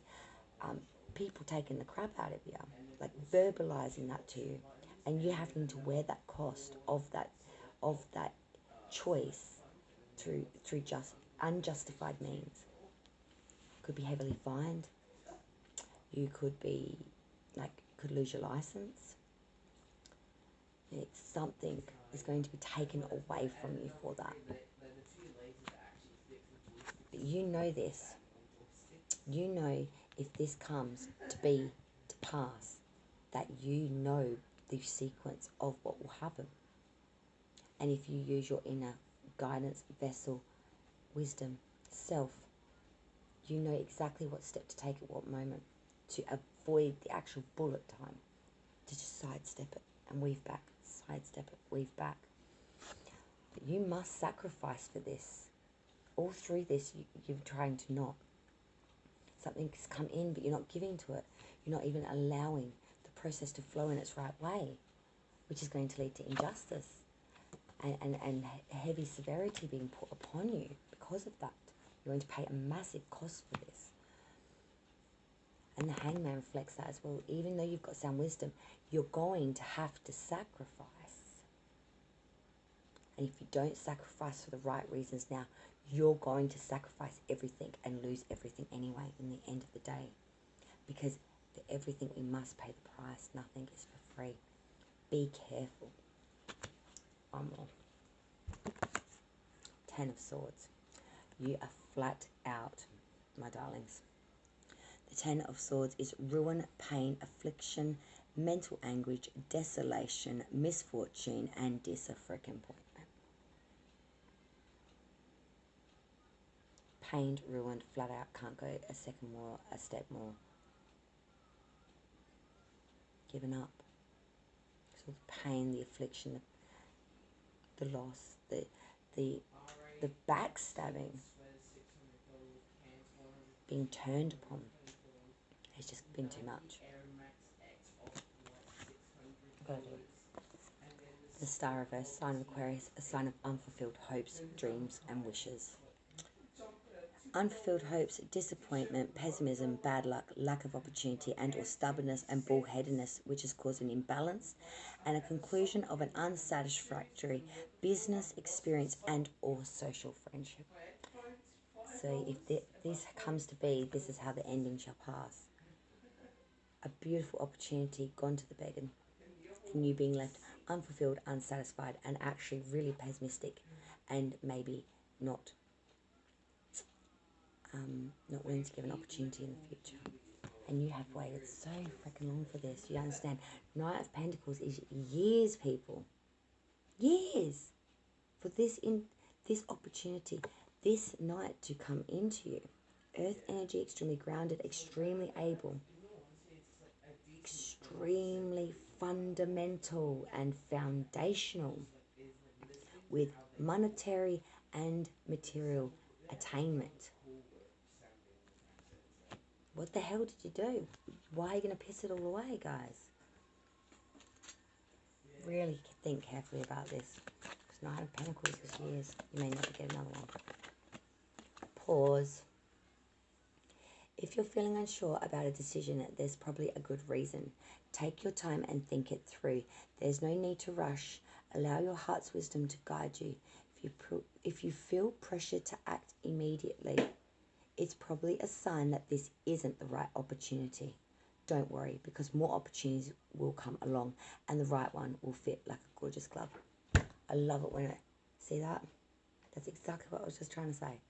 people taking the crap out of you, like verbalizing that to you, and you having to wear that cost of that choice through just unjustified means. Could be heavily fined. You could be could lose your license. It's something is going to be taken away from you for that. But you know this. You know, if this comes to pass, that you know the sequence of what will happen. And if you use your inner guidance, vessel, wisdom, self, you know exactly what step to take at what moment to avoid the actual bullet time, to just sidestep it and weave back, sidestep it, weave back. But you must sacrifice for this. All through this, you're trying to not. Something's come in, but you're not giving to it. You're not even allowing the process to flow in its right way, which is going to lead to injustice and heavy severity being put upon you because of that. You're going to pay a massive cost for this. And the Hangman reflects that as well. Even though you've got sound wisdom, you're going to have to sacrifice. And if you don't sacrifice for the right reasons now, you're going to sacrifice everything and lose everything anyway in the end of the day. Because for everything we must pay the price. Nothing is for free. Be careful. One more. 10 of Swords. You are flat out, my darlings. The 10 of Swords is ruin, pain, affliction, mental anguish, desolation, misfortune, and disappointment. Pained, ruined, flat out, can't go a second more, a step more. Given up. So the pain, the affliction, the loss, the backstabbing, being turned upon, has just been too much. The Star Reverse, sign of Aquarius, a sign of unfulfilled hopes, dreams, and wishes. Unfulfilled hopes, disappointment, pessimism, bad luck, lack of opportunity, and or stubbornness and bullheadedness, which has caused an imbalance and a conclusion of an unsatisfactory business experience and or social friendship. So if this comes to be, this is how the ending shall pass. A beautiful opportunity gone to the begging, and you being left unfulfilled, unsatisfied, and actually really pessimistic, and maybe not willing to give an opportunity in the future. And you have waited so freaking long for this. You understand? Knight of Pentacles is years, people. Years for this opportunity, this knight to come into you. Earth energy, extremely grounded, extremely able, extremely fundamental and foundational, with monetary and material attainment. What the hell did you do? Why are you going to piss it all away, guys? Really think carefully about this. Because Knight of Pentacles is years. You may never get another one. Pause. If you're feeling unsure about a decision, there's probably a good reason. Take your time and think it through. There's no need to rush. Allow your heart's wisdom to guide you. If you feel pressure to act immediately, it's probably a sign that this isn't the right opportunity. Don't worry, because more opportunities will come along and the right one will fit like a gorgeous glove. I love it when I see that. That's exactly what I was just trying to say.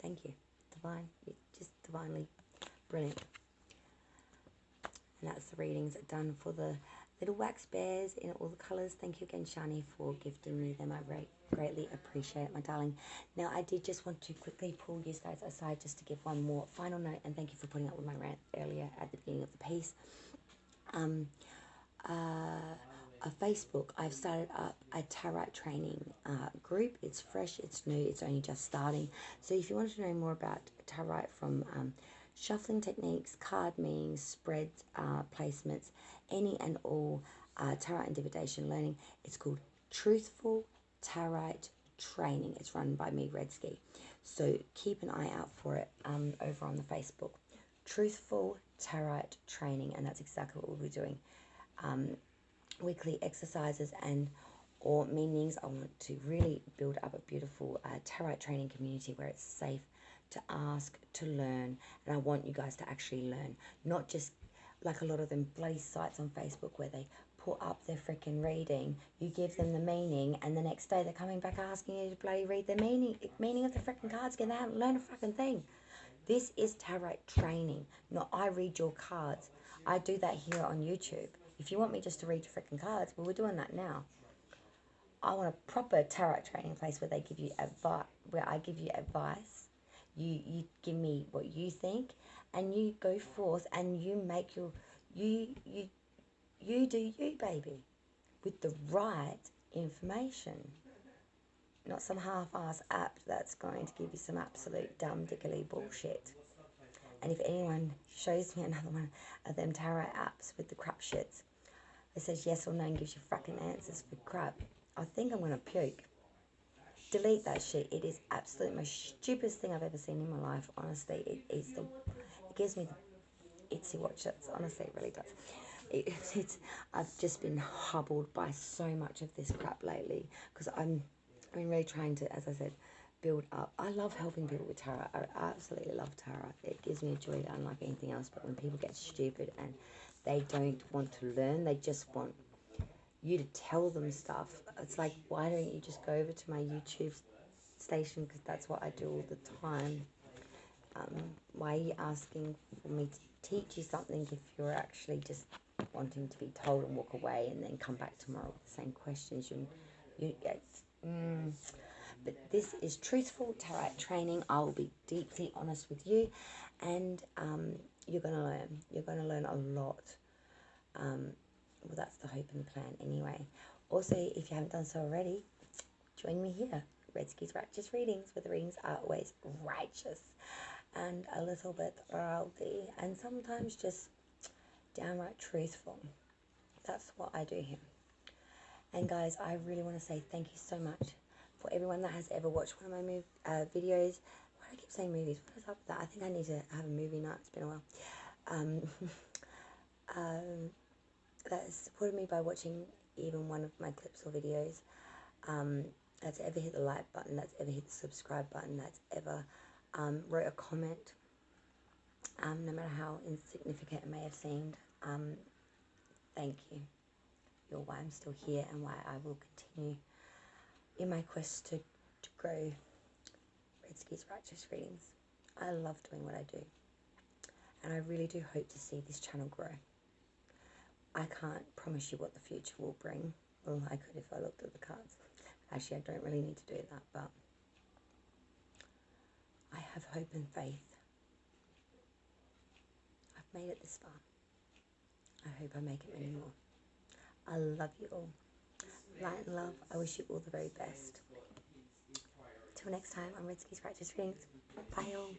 Thank you. Divine. You're just divinely brilliant. And that's the readings done for the little wax bears in all the colours. Thank you again, Shani, for gifting me them. I greatly appreciate it, my darling. Now, I did just want to quickly pull you guys aside just to give one more final note, and thank you for putting up with my rant earlier at the beginning of the piece. A Facebook, I've started up a tarot training group. It's fresh, it's new, it's only just starting. So if you want to know more about tarot, from shuffling techniques, card meanings, spreads, placements, any and all tarot and divination learning, it's called Truthful Tarot Training. It's run by me, Redsky. So keep an eye out for it over on the Facebook. Truthful Tarot Training, and that's exactly what we'll be doing. Weekly exercises and or meanings. I want to really build up a beautiful tarot training community where it's safe to ask, to learn, and I want you guys to actually learn, not just like a lot of them bloody sites on Facebook where they put up their freaking reading, you give them the meaning, and the next day they're coming back asking you to bloody read the meaning of the freaking cards again. They haven't learned a fucking thing. This is tarot training, not I read your cards. I do that here on YouTube. If you want me just to read your freaking cards, well, we're doing that now. I want a proper tarot training place where they give you advice, where I give you advice. You give me what you think, and you go forth and you make your you do you, baby, with the right information, not some half-ass app that's going to give you some absolute dumb diggly bullshit. And if anyone shows me another one of them tarot apps with the crap shits that says yes or no and gives you fucking answers for crap, I think I'm going to puke. Delete that shit. It is absolutely the most stupidest thing I've ever seen in my life. Honestly, it gives me the itsy watch. That's honestly, it really does. I've just been hobbled by so much of this crap lately because I'm really trying to, as I said, build up. I love helping people with tarot. I absolutely love tarot. It gives me a joy unlike anything else. But when people get stupid and they don't want to learn, they just want you to tell them stuff. It's like, why don't you just go over to my YouTube station, because that's what I do all the time. Why are you asking for me to teach you something if you're actually just wanting to be told and walk away and then come back tomorrow with the same questions? But this is Truthful Tarot Training. I'll be deeply honest with you, and you're going to learn. You're going to learn a lot. Well, that's the hope and the plan anyway. Also, if you haven't done so already, join me here, Redsky's Righteous Readings, where the readings are always righteous and a little bit rowdy and sometimes just downright truthful. That's what I do here. And guys, I really want to say thank you so much for everyone that has ever watched one of my videos. Why do I keep saying movies? What is up with that? I think I need to have a movie night. It's been a while. That has supported me by watching even one of my clips or videos, that's ever hit the like button, that's ever hit the subscribe button, that's ever wrote a comment, no matter how insignificant it may have seemed. Thank you. You're why I'm still here and why I will continue in my quest to grow Redsky's Righteous Readings. I love doing what I do, and I really do hope to see this channel grow. I can't promise you what the future will bring. Well, I could if I looked at the cards. Actually, I don't really need to do that, but I have hope and faith. I've made it this far. I hope I make it many more. I love you all. Light and love. I wish you all the very best. Till next time, I'm Redsky's Righteous Readings. Bye all.